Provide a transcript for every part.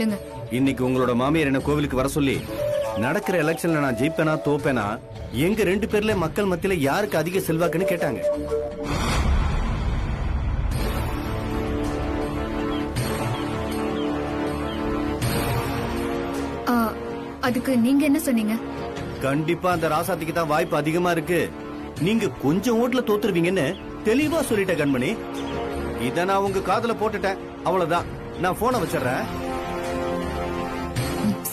சொல்லுங்க. இன்னைக்கு உங்களோட மாமியார் என்ன கோவிலுக்கு வர சொல்லி, நடக்கிற எலெக்ஷன்ல நான் ஜெயிப்பேனா தோப்பேனா, எங்க 2 பேர்ல மக்கள் மத்தியில யாருக்கு அதிக செல்வாக்குன்னு கேட்டாங்க. அதுக்கு நீங்க என்ன சொன்னீங்க? கண்டிப்பா அந்த ராசாத்திக்கு தான் வாய்ப்பு அதிகமா இருக்கு, நீங்க கொஞ்சம் ஓட்டுல தோத்துருவீங்கன்னு தெளிவா சொல்லிட்ட கண்மணி. இத நான் உங்க காதுல போட்டுட்டேன், அவ்வளவுதான். நான் போனை வச்சிடுறேன்.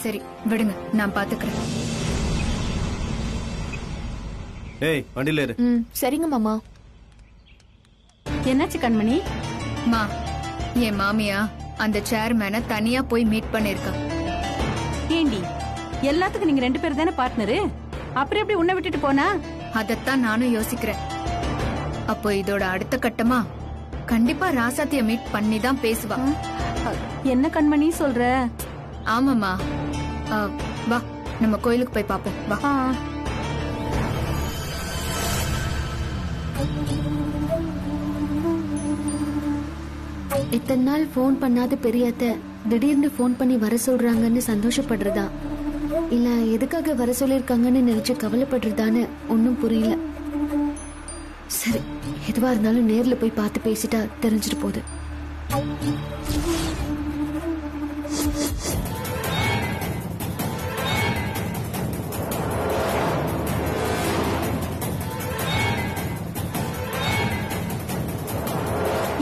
சரி விடுங்க, நான் பாத்துக்கிறேன். ஏய் வண்டியில இரு. சரிங்க மாமா. என்னாச்சு கண்மணி? மா, என் மாமியா அந்த சேர்மேனை தனியா போய் மீட் பண்ணிருக்கா. ஏண்டி, எல்லாத்துக்கும் நீங்க 2 பேர் தானே பார்ட்னரு, அப்புறம் எப்படி உன்னை விட்டுட்டு போனா? அதத்தான் நானும் யோசிக்கிறேன். அப்போ இதோட அடுத்த கட்டமா கண்டிப்பா ராசாத்திய மீட் பண்ணி தான் பேசுவா. என்ன கண்மணி சொல்ற? ஆமாமா, வா நம்ம கோயிலுக்கு போய் பாப்போம். வா. இத்தனை நாள் போன் பண்ணாத பெரியத்த திடீர்னு போன் பண்ணி வர சொல்றாங்கன்னு சந்தோஷப்படுறதா, இல்ல எதுக்காக வர சொல்லிருக்காங்கன்னு நினைச்சு கவலைப்படுறதான்னு ஒன்னும் புரியல. சரி, எதுவா இருந்தாலும் நேர்ல போய் பார்த்து பேசிட்டா தெரிஞ்சிட்டு போகுது.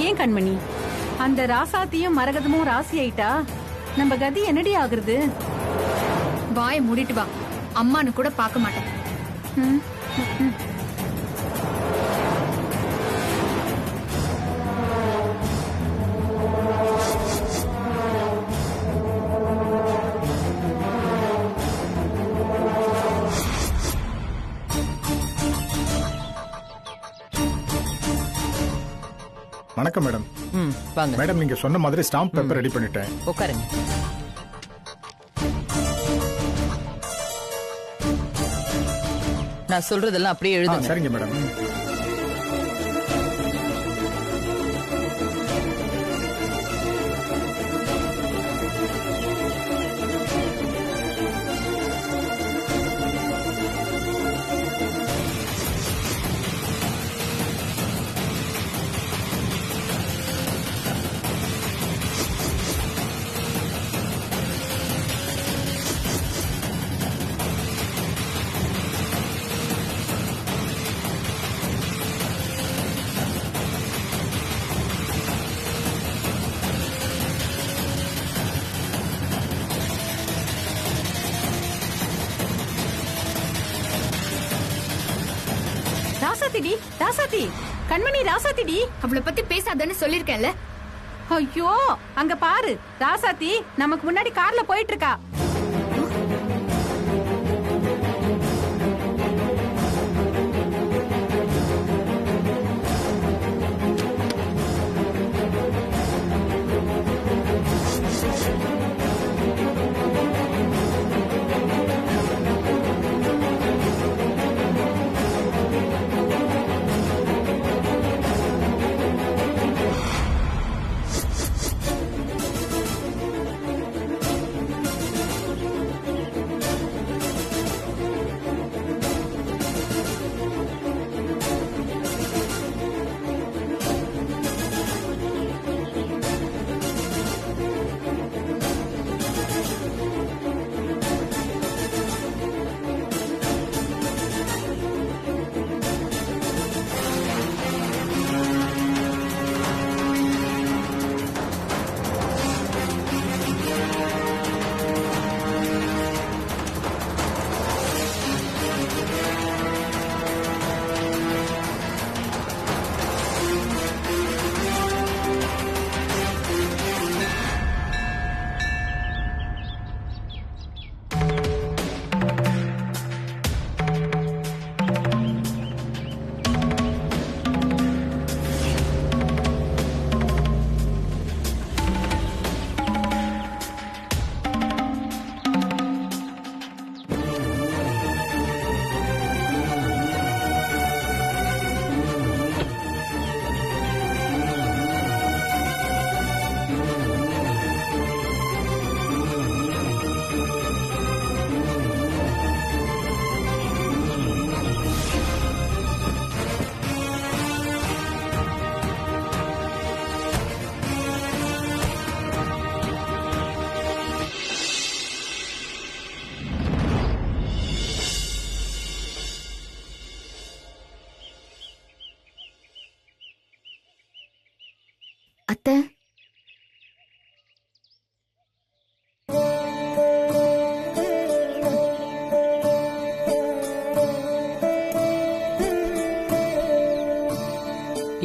ஏன் கண்மணி, அந்த ராசாத்தியும் மரகதமும் ராசி ஆயிட்டா நம்ம கதி என்னடி ஆகுறது? வாய மூடிட்டு வா, அம்மானு கூட பார்க்க மாட்டேன். வணக்கம் மேடம். வாங்க மேடம், நீங்க சொன்ன மாதிரி ஸ்டாம்ப் பேப்பர் ரெடி பண்ணிட்டேன். உட்காருங்க. நான் சொல்றதெல்லாம் அப்படியே எழுதுங்க. சரிங்க மேடம். ராசாத்திடி, ராசாத்தி, கண்மணி ராசாத்திடி. அவளை பத்தி பேசாதன்னு சொல்லிருக்கேன்ல. ஐயோ, அங்க பாரு, ராசாத்தி நமக்கு முன்னாடி கார்ல போயிட்டு இருக்கா. அத்தை,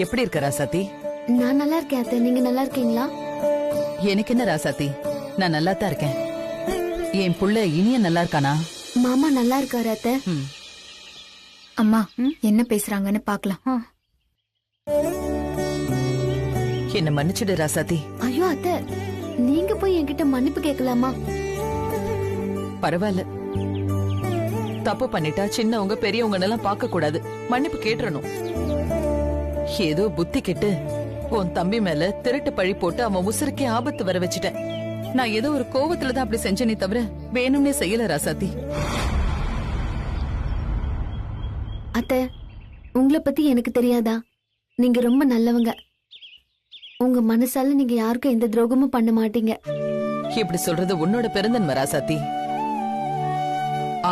எப்படி இருக்க ராசாத்தி? நான் நல்லா இருக்கேன் அத்தை. நீங்க நல்லா இருக்கீங்களா? எனக்கு என்ன ராசாத்தி, நான் நல்லா தான் இருக்கேன். என் புள்ள இனிய நல்லா இருக்கானா? மாமா நல்லா இருக்காரு அத்தை. ம். அம்மா என்ன பேசுறாங்கன்னு பாக்கலாம். என்ன மன்னிச்சுடு ராசாத்தி. ஐயோ அத்தை, நீங்க போய் என்கிட்ட மன்னிப்பு கேட்கலாமா? பரவாயில்ல, தப்பு பண்ணிட்டா சின்னவங்க பெரியவங்க எல்லாம் பார்க்க கூடாது, மன்னிப்பு கேட்டுறணும். ஏதோ புத்தி கெட்டு உன் தம்பி மேல திருட்டு பழி போட்டு அவன் உசுருக்கே ஆபத்து வர வச்சுட்டேன். நான் ஏதோ ஒரு கோவத்துலதான் அப்படி செஞ்சேனே தவிர வேணும்னே செய்யல ராசாத்தி. அத்தை, உங்களை பத்தி எனக்கு தெரியாதா? நீங்க ரொம்ப நல்லவங்க. உங்க மனசால நீங்க யாருக்கும் எந்த துரோகமும் பண்ண மாட்டீங்க. இப்படி சொல்றது உன்னோட பெருந்தன்மை ராசாத்தி.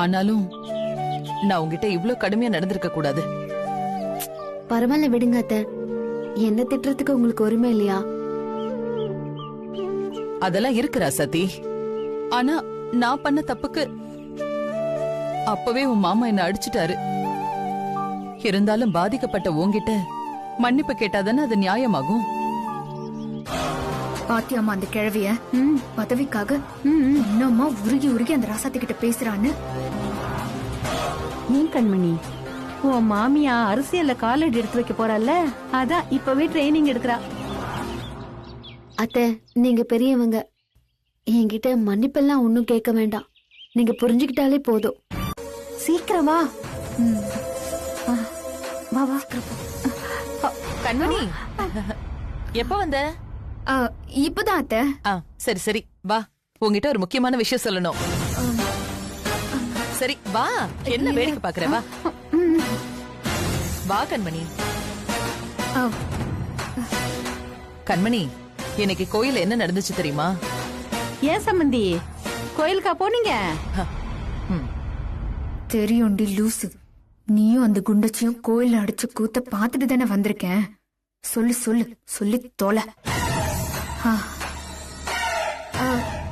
ஆனாலும் நான் உன்கிட்ட இவ்ளோ கடுமையா நடந்திருக்க கூடாது. பரவாயில்ல விடுங்க அத்தை. என்ன திட்டுறதுக்கு உங்களுக்கு உரிமை இல்லையா? அதெல்லாம் இருக்கு ராசாத்தி. ஆனா நான் பண்ண தப்புக்கு அப்பவே உன் மாமா என்ன அடிச்சிட்டாரு. இருந்தாலும் பாதிக்கப்பட்ட உன்கிட்ட மன்னிப்பு கேட்டாதானே அது நியாயமாகும். பாத்தியாமா அந்த கிழவிய பதவிக்காக இன்னுமா உருகி உருகி அந்த ராசாத்தி கிட்ட பேசுறான்னு. நீ கண்மணி, உன் மாமியா அரசியல்ல காலடி எடுத்து வைக்க போறல்ல, அதான் இப்பவே ட்ரைனிங் எடுக்கிறா. அத்தை, நீங்க பெரியவங்க. என்கிட்ட மன்னிப்பெல்லாம் ஒன்னும் கேட்க வேண்டாம். நீங்க புரிஞ்சுக்கிட்டாலே போதும். சீக்கிரம் வா. வா வா. கண்மணி, எப்ப வந்த? இப்பதான் அத்தை. சரி சரி வா, உன்கிட்ட ஒரு முக்கியமான விஷயம் சொல்லணும். சரி வா, என்ன வேடிக்கை பாக்குற? வா வா கண்மணி. கண்மணி, இன்னைக்கு கோயில்ல என்ன நடந்துச்சு தெரியுமா? ஏன் சம்பந்தி, கோயிலுக்கா போனீங்க? தெரியும்டி லூசு. நீயும் அந்த குண்டச்சியும் கோயில்ல அடிச்சு கூத்த பாத்துட்டு தானே வந்திருக்கேன். சொல்லு சொல்லு, சொல்லி தொலை.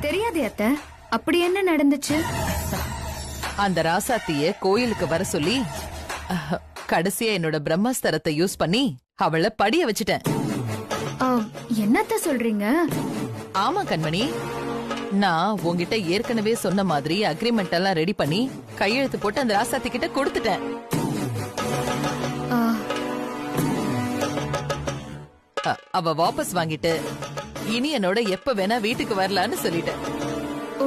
தெரியாதே அத்தை, அப்படி என்ன நடந்துச்சு? அந்த ராசாத்திய கோயிலுக்கு வர சொல்லி கடைசியா என்னோட பிரம்மாஸ்திரத்தை யூஸ் பண்ணி அவளை படிய வச்சுட்டேன். என்னத்த சொல்றீங்க? ஆமா கண்மணி, நான் உன்கிட்ட ஏற்கனவே சொன்ன மாதிரி அக்ரிமெண்ட் எல்லாம் ரெடி பண்ணி கையெழுத்து போட்டு அந்த ராசாத்தி கிட்ட கொடுத்துட்டேன். அவ வாபஸ் வாங்கிட்டு இனி என்னோட எப்ப வேணா வீட்டுக்கு வரலான்னு சொல்லிட்டேன். ஓ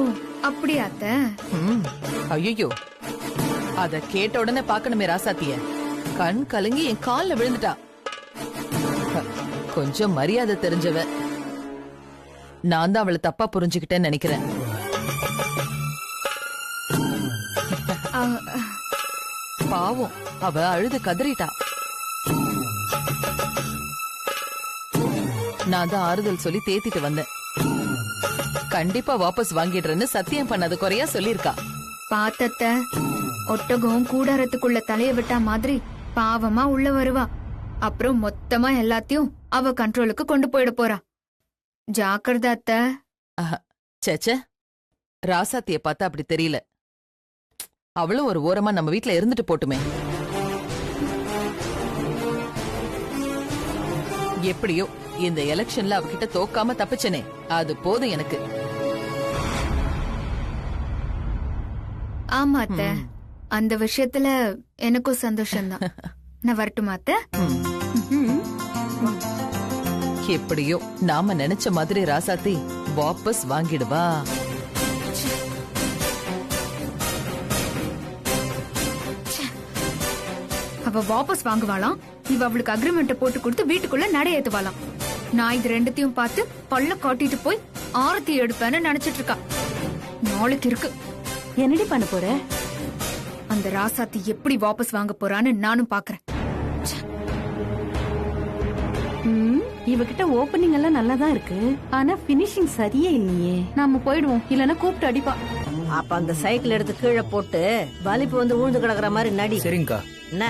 அப்படியா அத்தை? ஐயோ, அத கேட்ட உடனே பாக்கணுமே ராசாத்திய. கண் கலங்கி என் கால்ல விழுந்துட்டா. கொஞ்சம் மரியாதை தெரிஞ்சவ. நான் தான் அவளை தப்பா புரிஞ்சுக்கிட்டேன்னு நினைக்கிறேன். பாவம், அவ அழுது கதறிட்டா. நான் தான் ஆறுதல் சொல்லி தேத்திட்டு வந்தேன். கண்டிப்பா வாபஸ் வாங்கிடுறேன்னு சத்தியம் பண்ணது குறையா சொல்லிருக்கா. பாத்தத்த, ஒட்டகம் கூடாரத்துக்குள்ள தலைய விட்டா மாதிரி பாவமா உள்ள வருவா. அப்புறம் மொத்தமா எல்லாத்தையும் அவ கண்ட்ரோலுக்கு கொண்டு போயிட போறா. ஜாக்கிரதை அத்தை. சேச்சே, ராசாத்திய பார்த்தா அப்படி தெரியல. அவளும் ஒரு ஓரமா நம்ம வீட்ல இருந்துட்டு போட்டுமே. எப்படியோ இந்த எலெக்ஷன்ல அவகிட்ட தோக்காம தப்பிச்சனே, அது போதும் எனக்கு. ஆமா அத்தை, அந்த விஷயத்துல எனக்கும் சந்தோஷம்தான். நான் வரட்டுமா அத்தை? எப்படியோ நாம நினைச்ச மாதிரி ராசாத்தி வாபஸ் வாங்கிடுவா. அவ வாபஸ் வாங்குவாளாம். இவ அவளுக்கு அக்ரிமெண்ட் போட்டு கொடுத்து வீட்டுக்குள்ள நடை ஏத்துவாளாம். நான் இது ரெண்டுத்தையும் பார்த்து பல்ல காட்டிட்டு போய் ஆரத்தி எடுப்பேன்னு நினைச்சிட்டு இருக்கா. நாளைக்கு இருக்கு. என்னடி பண்ண போற? அந்த ராசாத்தி எப்படி வாபஸ் வாங்க போறான்னு நானும் பாக்குறேன். இவகிட்ட ஓபனிங் எல்லாம் நல்லாதான் இருக்கு, ஆனா பினிஷிங் சரியே இல்லையே. நாம போயிடுவோம், இல்லன்னா கூப்பிட்டு அடிப்பா. அப்ப அந்த சைக்கிள் எடுத்து கீழே போட்டு வலிப்பு வந்து ஊழ்ந்து கிடக்குற மாதிரி நடி. சரிங்கக்கா. என்ன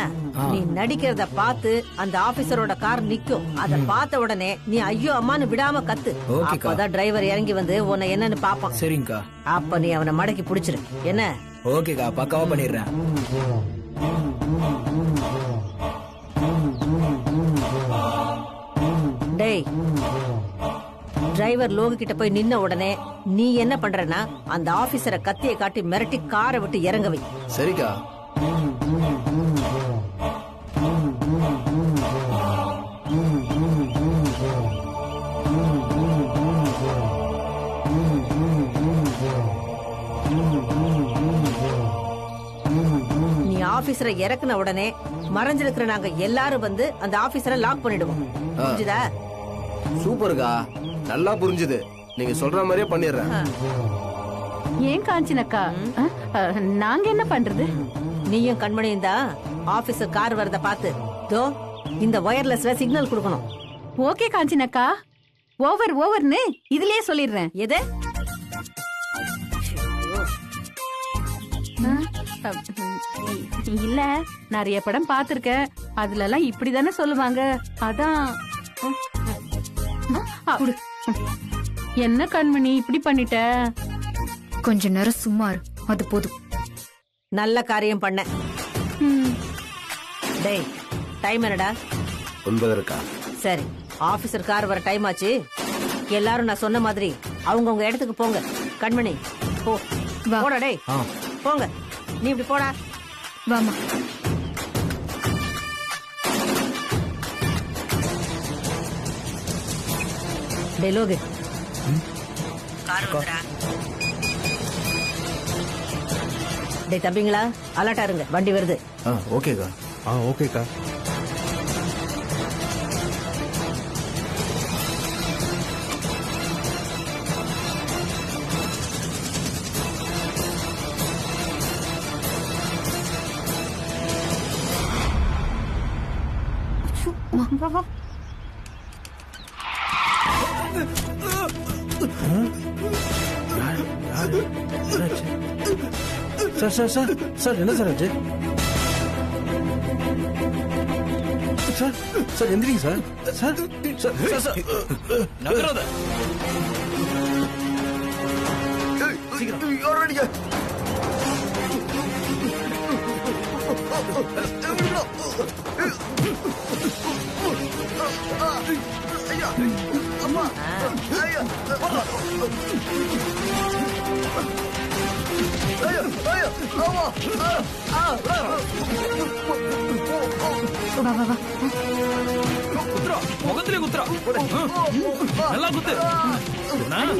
நீ நடிக்கிறத பார்த்து அந்த ஆபீசரோட கார் நிக்கும். அத பார்த்த உடனே நீ ஐயோ அம்மான்னு விடாம கத்து. அப்பதான் டிரைவர் இறங்கி வந்து உன்னை என்னன்னு பாப்பான். சரிங்கக்கா. அப்ப நீ அவனை மடக்கி புடிச்சிரு. என்ன? ஓகேக்கா, பக்காவா பண்ணிடுறேன். டேய், டிரைவர் லோகு கிட்ட போய் நின்ன உடனே நீ என்ன பண்றனா அந்த ஆபீசரை கத்தியை காட்டி மிரட்டி காரை விட்டு இறங்க வை. சரிக்கா. நீ ஆபீசரை இறக்குன உடனே மறைஞ்சிருக்கிற நாங்க எல்லாரும் வந்து அந்த ஆபீசரை லாக் பண்ணிடுவோம். புரிஞ்சுதா? சூப்பர்க்கா, நல்லா புரிஞ்சுது. நீங்க சொல்ற மாதிரியே பண்ணிடுறேன். ஏன் காஞ்சனக்கா, நாங்க என்ன பண்றது? நீயும் கண்மணியும் தான் ஆபீசர் கார் வரத பார்த்து தோ இந்த வயர்லெஸ்ல சிக்னல் கொடுக்கணும். ஓகே காஞ்சனக்கா, ஓவர்னு இதுலயே சொல்லிடுறேன். எது? இல்ல, நிறைய படம் பாத்திருக்கேன். அதுல எல்லாம் இப்படிதானே சொல்லுவாங்க. அதான். என்ன கண்மணி இப்படி பண்ணிட்ட? கொஞ்ச நேரம் சும்மா இரு, அது போதும். நல்ல காரியம் பண்ண. டேய், டைம் என்னடா? 9:00. சரி, ஆபீசர் கார் வர டைம் ஆச்சு. எல்லாரும் நான் சொன்ன மாதிரி அவங்கவுங்க இடத்துக்கு போங்க. கண்மணி போ. வா. போடா டேய், போங்க. நீ இப்படி போடா. வாமா. டேய் லோகு, கார் வந்துடா. டேய் தம்பிங்களா, அலர்ட்டா இருங்க, வண்டி வருது. ஓகேக்கா. ஓகேக்கா. சார் என்ன சார் ஆச்சு? சார் எந்திரிங்க சார். சார் நகராத.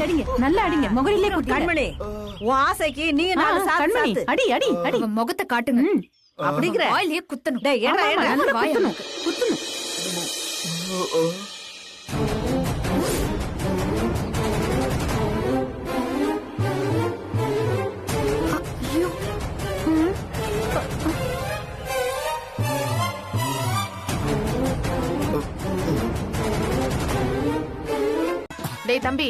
அடிங்க, நல்லா அடிங்க, முகரிலே குத்து. கண்மணி, உன் ஆசைக்கு நீங்க நாலு சாத்து கண்மணி, சாத்து. அடி அடி அடி. அவன் முகத்தை காட்டுங்க. அப்படிங்கிற வாயிலே குத்தணும். டேய், ஏடா ஆமா, ஏடா. நல்லா வாயை குத்தணும், குத்தணும். ஐயோ, டேய் தம்பி,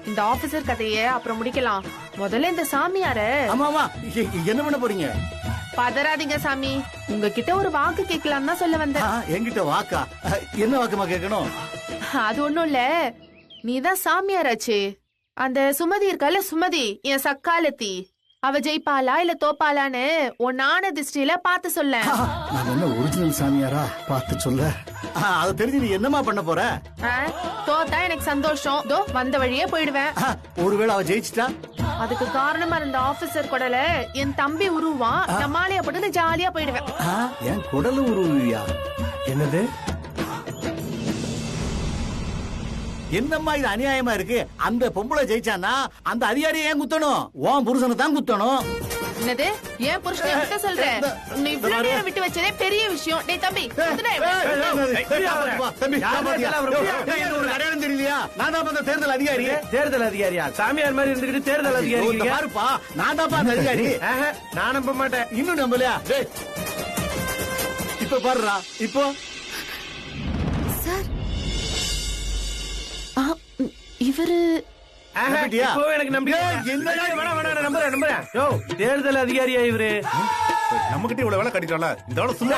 இந்த ஆபீசர் கதைய அப்புறம் முடிக்கலாம். முதல்ல இந்த சாமியார. ஆமாமா, என்ன பண்ண போறீங்க? பதறாதீங்க சாமி, உங்ககிட்ட ஒரு வாக்கு கேட்கலாம் தான் சொல்ல வந்தேன். என்கிட்ட வாக்கா? என்ன வாக்குமா கேட்கணும்? அது ஒண்ணும் இல்ல, நீதான் சாமியாராச்சு. அந்த சுமதி இருக்கால, சுமதி என் சக்காலத்தி, அவ ஜெயிப்பாளா இல்ல தோப்பாளான்னு உன்னான திருஷ்டியில பாத்து சொல்ல. நான் என்ன ஒரிஜினல் சாமியாரா? பார்த்து சொல்ல. அதை தெரிஞ்சு நீ என்னமா பண்ண போற? தோத்தா எனக்கு சந்தோஷம், தோ வந்த வழியே போயிடுவேன். ஒருவேளை அவ ஜெயிச்சிட்டா? அதுக்கு காரணமா இருந்த ஆபீசர் குடல என் தம்பி உருவான், நான் மாலையா போட்டு ஜாலியா போயிடுவேன். என் குடலு உருவியா? என்னது? என்னம்மா இது அநியாயமா இருக்கு? அந்த பொம்பளை ஜெயிச்சானா அந்த அதிகாரியை ஏன் குத்தணும்? உன் புருஷனை தான் குத்தணும். என்னது? ஏன் புருஷனை விட்டு சொல்றேன்? உன்னை இவ்வளவு நேரம் விட்டு வச்சதே பெரிய விஷயம். டேய் தம்பி, அடையாளம் தெரியலையா? நான் தான் அந்த தேர்தல் அதிகாரி. தேர்தல் அதிகாரியா? சாமியார் மாதிரி இருந்துகிட்டு தேர்தல் அதிகாரி பாருப்பா, நான் தான் அந்த அதிகாரி. நான் நம்ப மாட்டேன். இன்னும் நம்பலையா? இப்ப பாருடா, இப்போ இவரு எனக்கு நம்பிக்கை. தேர்தல் அதிகாரியா இவரு? நம்ம கிட்ட இவ்வளவு வேலை கட்டிட்டால இந்த ஆளு சும்மா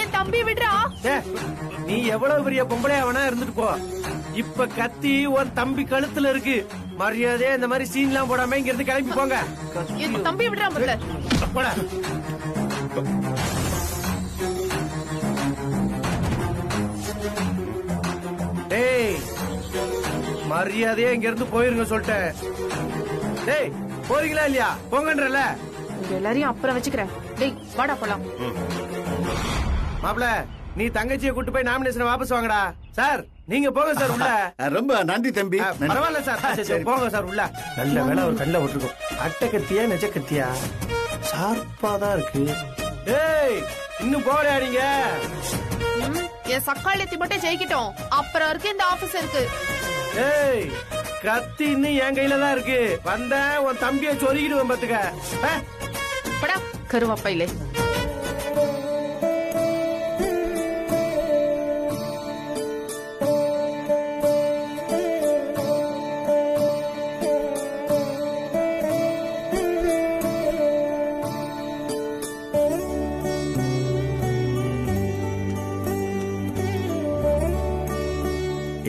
என் தம்பி விடுறா. நீ எவ்வளவு பெரிய பொம்பளையா வேணா இருந்துட்டு போ. இப்ப கத்தி உன் தம்பி கழுத்துல இருக்கு. மரியாதையா இந்த மாதிரி சீன் எல்லாம் போடாம இங்க இருந்து கிளம்பி போங்க. என் தம்பி விடுறா முதல்ல. போடா. டேய் மரியாதையா இங்க இருந்து போயிருங்க சொல்லிட்டேன். டேய் போறீங்களா இல்லையா? போங்கன்றல. உங்க எல்லாரையும் அப்புறம் வச்சுக்கிறேன். டேய் வாடா போலாம். மாப்ள நீ தங்கச்சியை கூட்டு போய் நாமினேஷன் வாபஸ் வாங்கடா. சார் நீங்க போங்க சார் உள்ள. ரொம்ப நன்றி தம்பி. பரவாயில்ல சார். போங்க சார் உள்ள. நல்ல வேலை ஒரு கண்ணில் விட்டுருக்கோம். அட்டை கத்தியா நெஜ கத்தியா? ஷார்ப்பா தான் இருக்கு. ஏய் இன்னும் போகலையா நீங்க? என் சக்காலத்தி மட்டும் ஜெயிக்கிட்டோம். அப்புறம் இருக்கு இந்த ஆபீஸ் இருக்கு. ஏய் கத்தி இன்னும் என் கையில தான் இருக்கு. வந்த உன் தம்பியை சொருகிடுவேன் பாத்துக்க. படா கருவாப்பையிலே.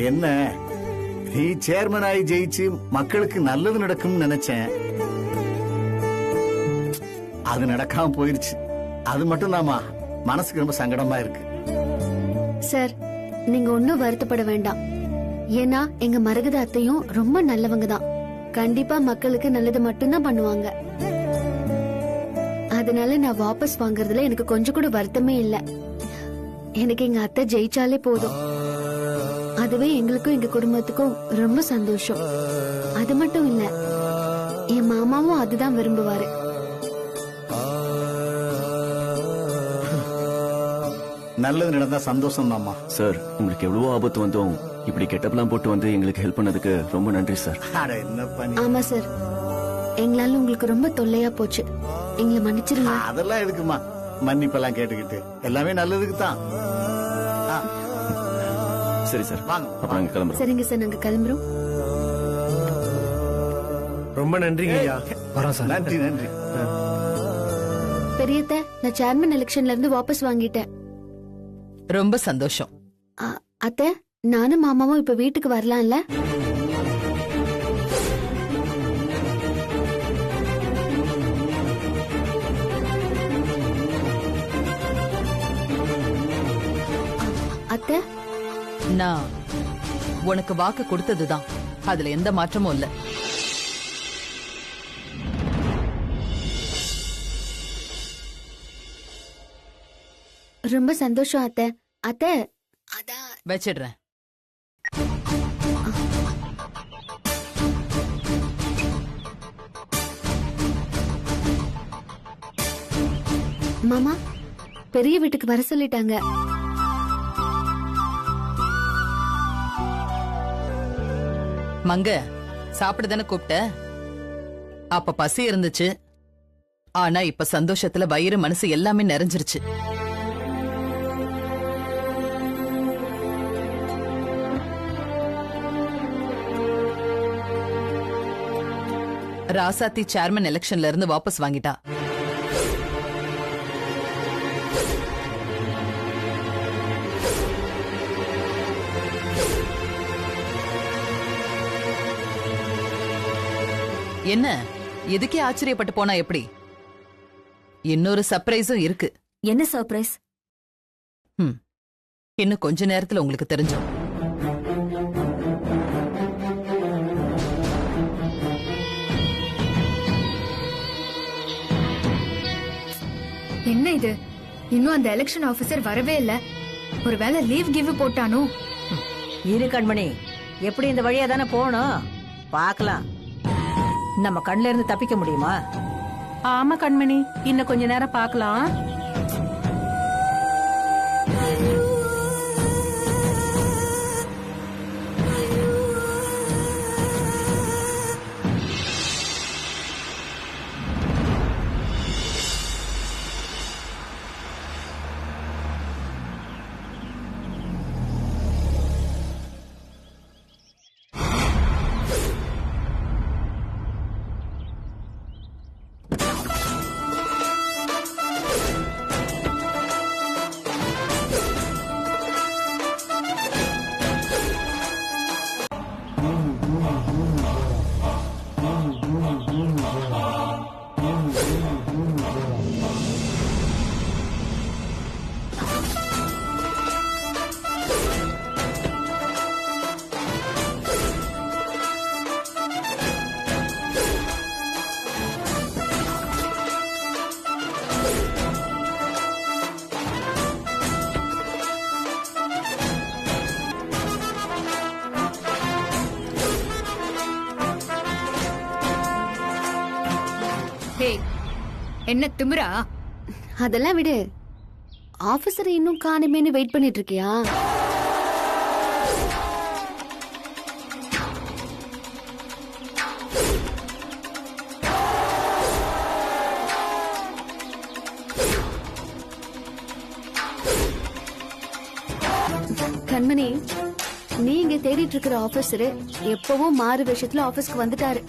என்ன நீ சேர்மன் ஆகி ஜெயிச்சு மக்களுக்கு நல்லது நடக்கும்னு நினைச்சேன். அது நடக்காம போயிருச்சு. அது மட்டும் தாமா மனசுக்கு ரொம்ப சங்கடமா இருக்கு. சார் நீங்க ஒன்னும் வருத்தப்பட வேண்டாம். ஏன்னா எங்க மரகத அத்தையும் ரொம்ப நல்லவங்க தான். கண்டிப்பா மக்களுக்கு நல்லது மட்டும்தான் பண்ணுவாங்க. அதனால நான் வாபஸ் வாங்குறதுல எனக்கு கொஞ்சம் கூட வருத்தமே இல்ல. எனக்கு எங்க அத்தை ஜெயிச்சாலே போதும். அதுவே எங்களுக்கும் எங்க குடும்பத்துக்கும் ரொம்ப சந்தோஷம். அது மட்டும் இல்ல என் மாமாவும் அதுதான் விரும்புவாரு. நல்லது நடந்தா சந்தோஷம் தாமா. சார் உங்களுக்கு எவ்வளவோ ஆபத்து வந்தோம் இப்படி கெட்டப்லாம் போட்டு வந்து எங்களுக்கு ஹெல்ப் பண்ணதுக்கு ரொம்ப நன்றி சார். ஆமா சார் எங்களால உங்களுக்கு ரொம்ப தொல்லையா போச்சு. எங்களை மன்னிச்சிருங்க. அதெல்லாம் எதுக்குமா மன்னிப்பெல்லாம் கேட்டுக்கிட்டு. எல்லாமே நல்லதுக்கு தான். சரி சார் அப்ப நாங்க கிளம்புறோம். சரிங்க சார் நாங்க கிளம்புறோம். ரொம்ப நன்றிங்க ஐயா. நன்றி நன்றி. பெரியத்த நான் சேர்மன் எலெக்ஷன்ல இருந்து வாபஸ் வாங்கிட்டேன். ரொம்ப சந்தோஷம். அத்தை நானும் மாமாவும் இப்ப வீட்டுக்கு வரலாம்ல? அத்தை நான் உனக்கு வாக்கு கொடுத்ததுதான். அதுல எந்த மாற்றமும் இல்ல. ரொம்ப சந்தோஷம் அத்தை. அத்தை வச்சிடுறேன். மாமா பெரிய வீட்டுக்கு வர சொல்லிட்டாங்க. மங்க சாப்பிடுதானே கூப்பிட்ட? அப்ப பசி இருந்துச்சு. ஆனா இப்ப சந்தோஷத்துல வயிறு மனசு எல்லாமே நிறைஞ்சிருச்சு. ராசாத்தி சேர்மன் எலெக்ஷன்ல இருந்து வாபஸ் வாங்கிட்டா. என்ன எதுக்கே ஆச்சரியப்பட்டு போனா எப்படி? இன்னொரு சர்ப்ரைஸும் இருக்கு. என்ன சர்ப்ரைஸ்? இன்னும் கொஞ்ச நேரத்துல உங்களுக்கு தெரிஞ்சோம். என்ன இது? இன்னும் அந்த எலெக்ஷன் ஆபீசர் வரவே இல்ல. ஒருவேளை லீவ் கிவ் போட்டானோ? இரு கண்மணி, எப்படி இந்த வழியா தானே போகணும். பாக்கலாம், நம்ம கண்ல இருந்து தப்பிக்க முடியுமா? ஆமா கண்மணி, இன்னும் கொஞ்ச நேரம் பாக்கலாம். ஹே, என்ன திமிரா? அதெல்லாம் விடு. ஆபீசர் இன்னும் காணுமேனு வெயிட் பண்ணிட்டு இருக்கியா? கண்மணி, நீ இங்க தேடிட்டு இருக்கிற ஆபீசர் எப்பவும் மாறு விஷயத்துல ஆபீஸ்க்கு வந்துட்டாரு.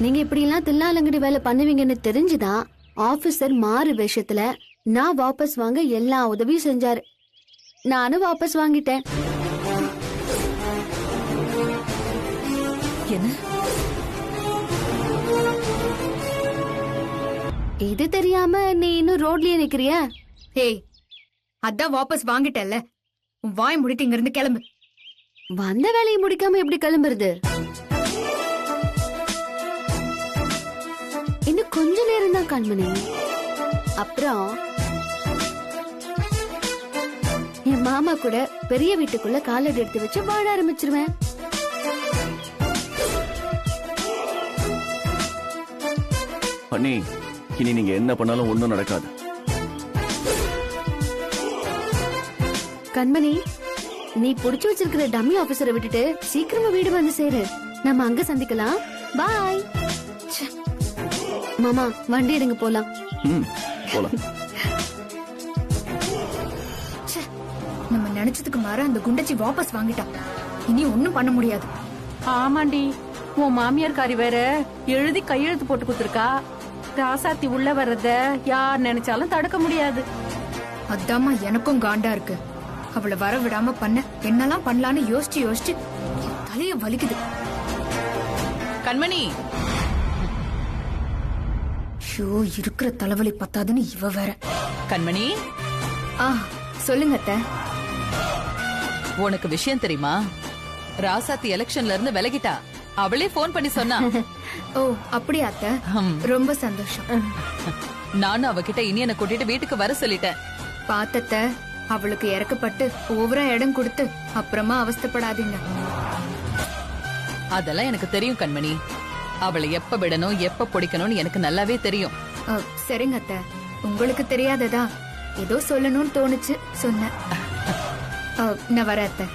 நீங்க இப்படி எல்லாம் தில்லாலங்கடி வேலை பண்ணுவீங்கன்னு தெரிஞ்சுதான் ஆபீசர் மாறு விஷயத்துல நான் வாபஸ் வாங்க எல்லா உதவியும் செஞ்சாரு. நானும் வாபஸ் வாங்கிட்டேன். என்ன? இது தெரியாம நீ இன்னும் ரோட்லயே நிக்கிறியா? ஹே, அதான் வாபஸ் வாங்கிட்டல்ல, உன் வாய் முடிட்டு இங்க இருந்து கிளம்பு. வந்த வேலையை முடிக்காம எப்படி கிளம்புறது? இன்னும் கொஞ்ச நேரம் தான் கண்மணி. அப்புறம் என் மாமா கூட பெரிய வீட்டுக்குள்ள காலடி எடுத்து வச்சு வாழ ஆரம்பிச்சிருவேன். பண்ணி, இனி நீங்க என்ன பண்ணாலும் ஒண்ணும் நடக்காது. கண்மணி, நீ புடிச்சு வச்சிருக்கிற டம்மி ஆபீசரை விட்டுட்டு சீக்கிரமா வீடு வந்து சேரு. நம்ம அங்க சந்திக்கலாம். பாய். மாமா, வண்டி எடுங்க போலாம். போலாம். நம்ம நினைச்சதுக்கு மாற அந்த குண்டச்சி வாபஸ் வாங்கிட்டான். இனி ஒண்ணும் பண்ண முடியாது. ஆமாண்டி, உன் மாமியார்காரி வேற எழுதி கையெழுத்து போட்டு கொடுத்துருக்கா. ராசாத்தி உள்ள வர்றத யார் நினைச்சாலும் தடுக்க முடியாது. அதாம்மா எனக்கும் காண்டா இருக்கு. அவளை வர விடாம பண்ண என்னெல்லாம் பண்ணலான்னு யோசிச்சு யோசிச்சு என் தலைய வலிக்குது. கண்மணி, ஷோ, இருக்கிற தலைவலி பத்தாதுன்னு இவ வேற. கண்மணி, சொல்லுங்க அத்தை. உனக்கு விஷயம் தெரியுமா? ராசாத்தி எலெக்ஷன்ல இருந்து விலகிட்டா. அவளே போன் பண்ணி சொன்னா. ஓ, அப்படியா அத்தை? ரொம்ப சந்தோஷம். நானும் அவகிட்ட இனி என்ன கூட்டிட்டு வீட்டுக்கு வர சொல்லிட்டேன். பாத்தத்த, அவளுக்கு இறக்கப்பட்டு ஓவரா இடம் கொடுத்து அப்புறமா அவஸ்தைப்படாதீங்க. அதெல்லாம் எனக்கு தெரியும் கண்மணி. அவளை எப்ப விடணும் எப்ப பிடிக்கணும்னு எனக்கு நல்லாவே தெரியும். சரிங்க அத்தை, உங்களுக்கு தெரியாததா ஏதோ சொல்லணும்னு தோணுச்சு, சொன்னேன். நான் வரேன் அத்தை.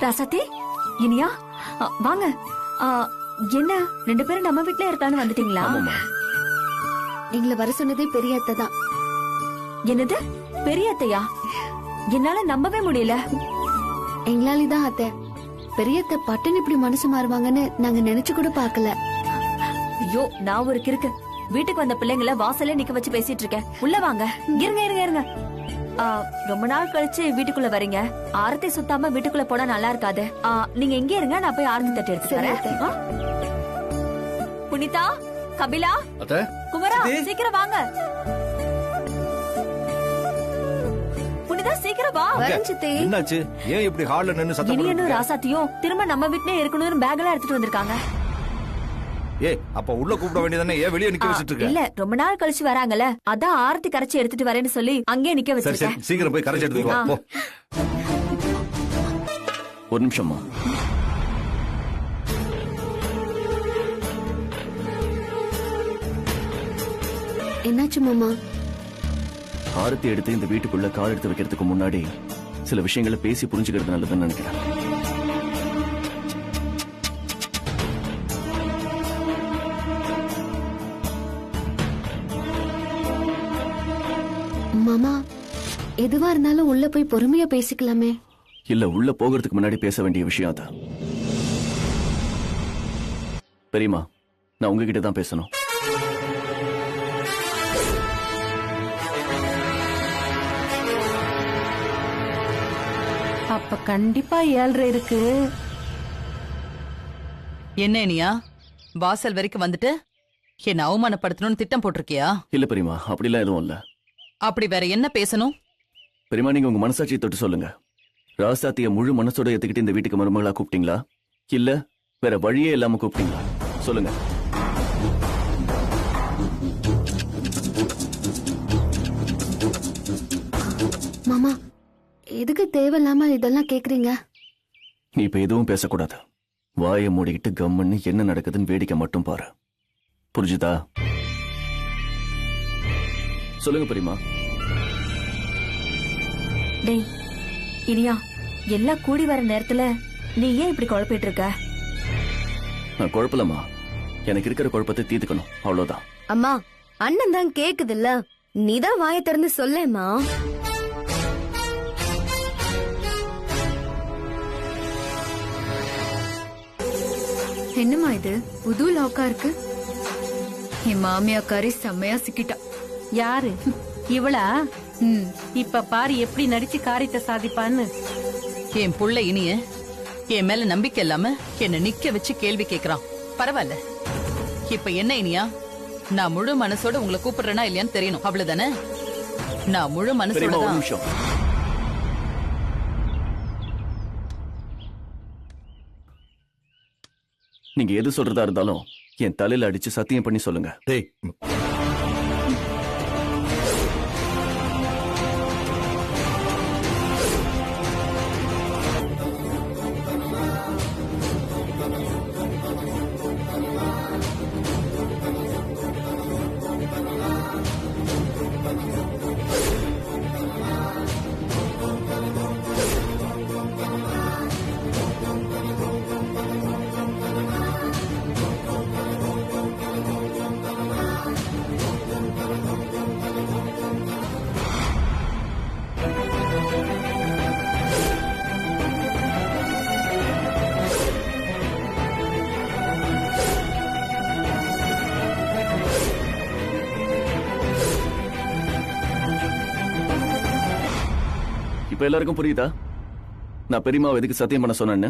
ராசாத்தி, இனியா வாங்க. என்ன 2 பேரும் நம்ம வீட்ல இருக்கலாம்னு வந்துட்டீங்களா? எங்களை வர சொன்னதே பெரிய அத்தை தான். என்னது பெரிய அத்தையா? என்னால நம்பவே முடியல. எங்களாலிதான் அத்தை. பெரிய அத்தை பட்டுன்னு இப்படி மனசு மாறுவாங்கன்னு நாங்க நினைச்சு கூட பார்க்கல. ஐயோ, நான் ஒரு கிறுக்கு. வீட்டுக்கு வந்த பிள்ளைங்களை வாசல்ல நிக்க வச்சு பேசிட்டு இருக்கேன். உள்ள வாங்க. இருங்க இருங்க இருங்க. ரொம்ப நாள் கழிச்சு வீட்டுக்குள்ள வரீங்க. ஆரத்தி சுத்தாம வீட்டுக்குள்ள போனா நல்லா இருக்காது. நீங்க எங்க இருங்க, நான் போய் ஆரத்தி தட்டி எடுத்து வரேன். புனிதா, கபிலா, குமரா, சீக்கிரம் வாங்க. புனிதா, சீக்கிரம் வா. என்னாச்சு? ஏன் இப்படி ஹால்ல நின்னு சத்தம் போடுறீங்க? இனியனும் ராசாத்தியும் திரும்ப நம்ம வீட்லயே இருக்கணும்னு பேக் எல்லாம் எடுத்துட்டு வந்திருக்காங்க. அப்ப உள்ள கூப்பிட வேண்டியதானே, ஏன் வெளியே நிக்க வச்சிட்டு இருக்க? இல்ல, ரொம்ப நாள் கழிச்சு வராங்கல்ல, அதான் ஆரத்தி கரைச்சி எடுத்துட்டு வரேன்னு சொல்லி அங்கேயே நிக்க வச்சிருக்கேன். சீக்கிரம் போய் கரைச்சி எடுத்துட்டு வா. ஒரு நிமிஷம்மா. என்னாச்சு மாமா? ஆரத்தி எடுத்து இந்த வீட்டுக்குள்ள கால் எடுத்து வைக்கிறதுக்கு முன்னாடி சில விஷயங்களை பேசி புரிஞ்சுக்கிறது நல்லதுன்னு நினைக்கிறேன். மாமா, எதுவா இருந்தாலும் உள்ள போய் பொறுமையா பேசிக்கலாமே. இல்ல, உள்ள போகிறதுக்கு முன்னாடி பேச வேண்டிய விஷயம் அது. பெரியமா, நான் உங்ககிட்ட தான் பேசணும். அப்ப கண்டிப்பா 7:30 இருக்கு. என்ன இனியா, வாசல் வரைக்கும் வந்துட்டு என்ன அவமானப்படுத்தணும்னு திட்டம் போட்டிருக்கியா? இல்ல பெரியமா, அப்படிலாம் எதுவும் இல்ல. அப்படி வேற என்ன பேசணும்? பெரியமா, நீங்க உங்க மனசாட்சியை தொட்டு சொல்லுங்க. ராசாத்திய முழு மனசோட ஏத்துக்கிட்டு இந்த வீட்டுக்கு மருமகளா கூப்பிட்டீங்களா, இல்ல வேற வழியே இல்லாம கூப்பிட்டீங்களா? சொல்லுங்க. மாமா, எதுக்கு தேவையில்லாம இதெல்லாம் கேக்குறீங்க? நீ இப்ப எதுவும் பேசக்கூடாது. வாயை மூடிக்கிட்டு கம்முன்னு என்ன நடக்குதுன்னு வேடிக்கை மட்டும் பாரு. புரிஞ்சுதா? சொல்லுங்க பெரியமா. டேய் இனியா, எல்லாம் கூடி வர நேரத்துல நீ ஏன் இப்படி குழப்பிட்டு இருக்க? நான் குழப்பலம்மா, எனக்கு இருக்கிற குழப்பத்தை தீர்த்துக்கணும், அவ்வளவுதான். அம்மா, அண்ணன் தான் கேக்குதுல்ல, நீதான் வாயை திறந்து சொல்லேம்மா. என்னம்மா இது புது லாக்கா இருக்கு? என் மாமியாக்காரி செம்மையா சிக்கிட்டா. யாரு இவளா? இப்ப பாரு எப்படி நடிச்சு காரியத்தை சாதிப்பான்னு. என் புள்ள இனிய என் மேல நம்பிக்கை இல்லாம என்ன நிக்க வச்சு கேள்வி கேக்குறான். பரவாயில்ல, இப்ப என்ன இனியா, நான் முழு மனசோட உங்களை கூப்பிடுறேனா இல்லையான்னு தெரியணும், அவ்வளவுதானே? நான் முழு மனசோட தான். நீங்க எது சொல்றதா இருந்தாலும் என் தலையில அடிச்சு சத்தியம் பண்ணி சொல்லுங்க. டேய், இப்ப எல்லாருக்கும் புரியுதா நான் பெரியமாவை எதுக்கு சத்தியம் பண்ண சொன்னேன்னு?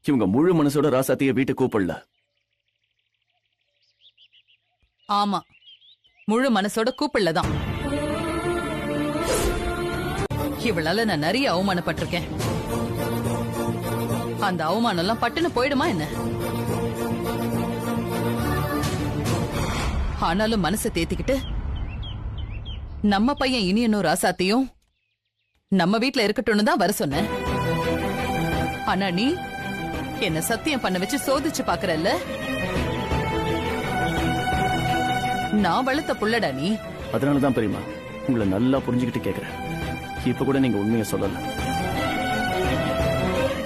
இவங்க முழு மனசோட ராசாத்திய வீட்டுக்கு கூப்பிடல. ஆமா, முழு மனசோட கூப்பிடலதான். இவளால நான் நிறைய அவமானப்பட்டிருக்கேன். அந்த அவமானம் எல்லாம் பட்டுன்னு போயிடுமா என்ன? ஆனாலும் மனசை தேத்திக்கிட்டு நம்ம பையன் இனியனும் ராசாத்தியும் நம்ம வீட்ல இருக்கட்டும்னு தான் வர சொன்ன. ஆனா நீ என்ன சத்தியம் பண்ண வச்சு சோதிச்சு பாக்குறல்ல. நான் வளர்த்த புள்ளடா நீ. அதனாலதான் பெரியமா உங்களை நல்லா புரிஞ்சுக்கிட்டு கேக்குறேன். இப்ப கூட நீங்க உண்மையை சொல்லல.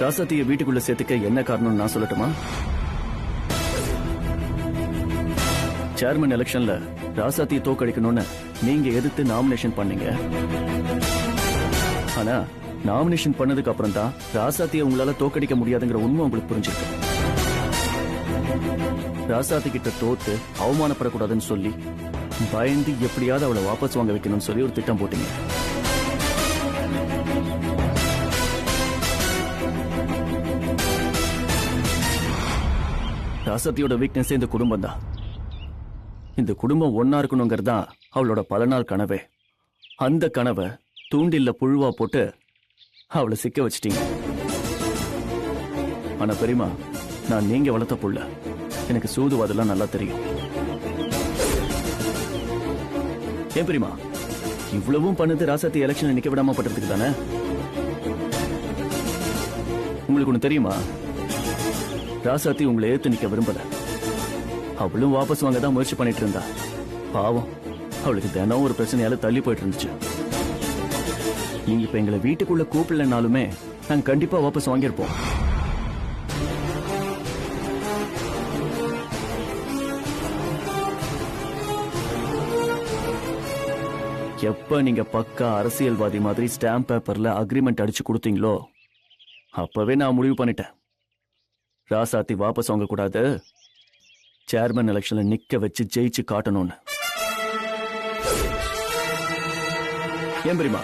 ராசாத்திய வீட்டுக்குள்ள சேர்த்துக்க என்ன காரணம் நான் சொல்லட்டுமா? சேர்மன் எலெக்ஷன்ல ராசாத்திய தோக்கடிக்கணும்னு நீங்க எதிர்த்து நாமினேஷன் பண்ணீங்க. ஆனா நாமினேஷன் பண்ணதுக்கு அப்புறம் தான் ராசாத்திய உங்களால தோக்கடிக்க முடியாதுங்கிற உண்மை உங்களுக்கு புரிஞ்சிருக்கு. ராசாத்தி கிட்ட தோத்து அவமானப்படக்கூடாதுன்னு சொல்லி பயந்து எப்படியாவது அவளை வாபஸ் வாங்க வைக்கணும்னு சொல்லி ஒரு திட்டம் போட்டீங்க. ராசாத்தியோட வீக்னஸ் இந்த குடும்பம் தான். இந்த குடும்பம் ஒன்னா இருக்கணுங்கிறதா அவளோட பல நாள் கனவே. அந்த கனவை தூண்டில்ல புழுவா போட்டு அவளை சிக்க வச்சிட்டீங்க. ஆனா பெரியமா, நான் நீங்க வளர்த்த புள்ள, எனக்கு சூதுவாதெல்லாம் நல்லா தெரியும். ஏன் பெரியமா, இவ்வளவும் பண்ணது ராசாத்தி எலெக்ஷன்ல நிக்க விடாம பண்றதுக்கு தானே? உங்களுக்கு ஒண்ணு தெரியுமா? ராசாத்தி உங்களை ஏத்து நிக்க விரும்பல. அவளும் வாபஸ் வாங்க தான் முயற்சி பண்ணிட்டு இருந்தா. பாவம், அவளுக்கு தினம் ஒரு பிரச்சனையால தள்ளி போயிட்டு இருந்துச்சு. நீங்க இப்ப எங்களை வீட்டுக்குள்ள கூப்பிடலனாலுமே நாங்க கண்டிப்பா வாபஸ் வாங்கியிருப்போம். எப்ப நீங்க பக்கா அரசியல்வாதி மாதிரி ஸ்டாம்ப் பேப்பர்ல அக்ரிமெண்ட் அடிச்சு கொடுத்தீங்களோ அப்பவே நான் முடிவு பண்ணிட்டேன். ராசாத்தி வாபஸ் வாங்க கூடாது, சேர்மன் எலெக்ஷன்ல நிக்க வச்சு ஜெயிச்சு காட்டணும்னு. ஏன் பெரியமா,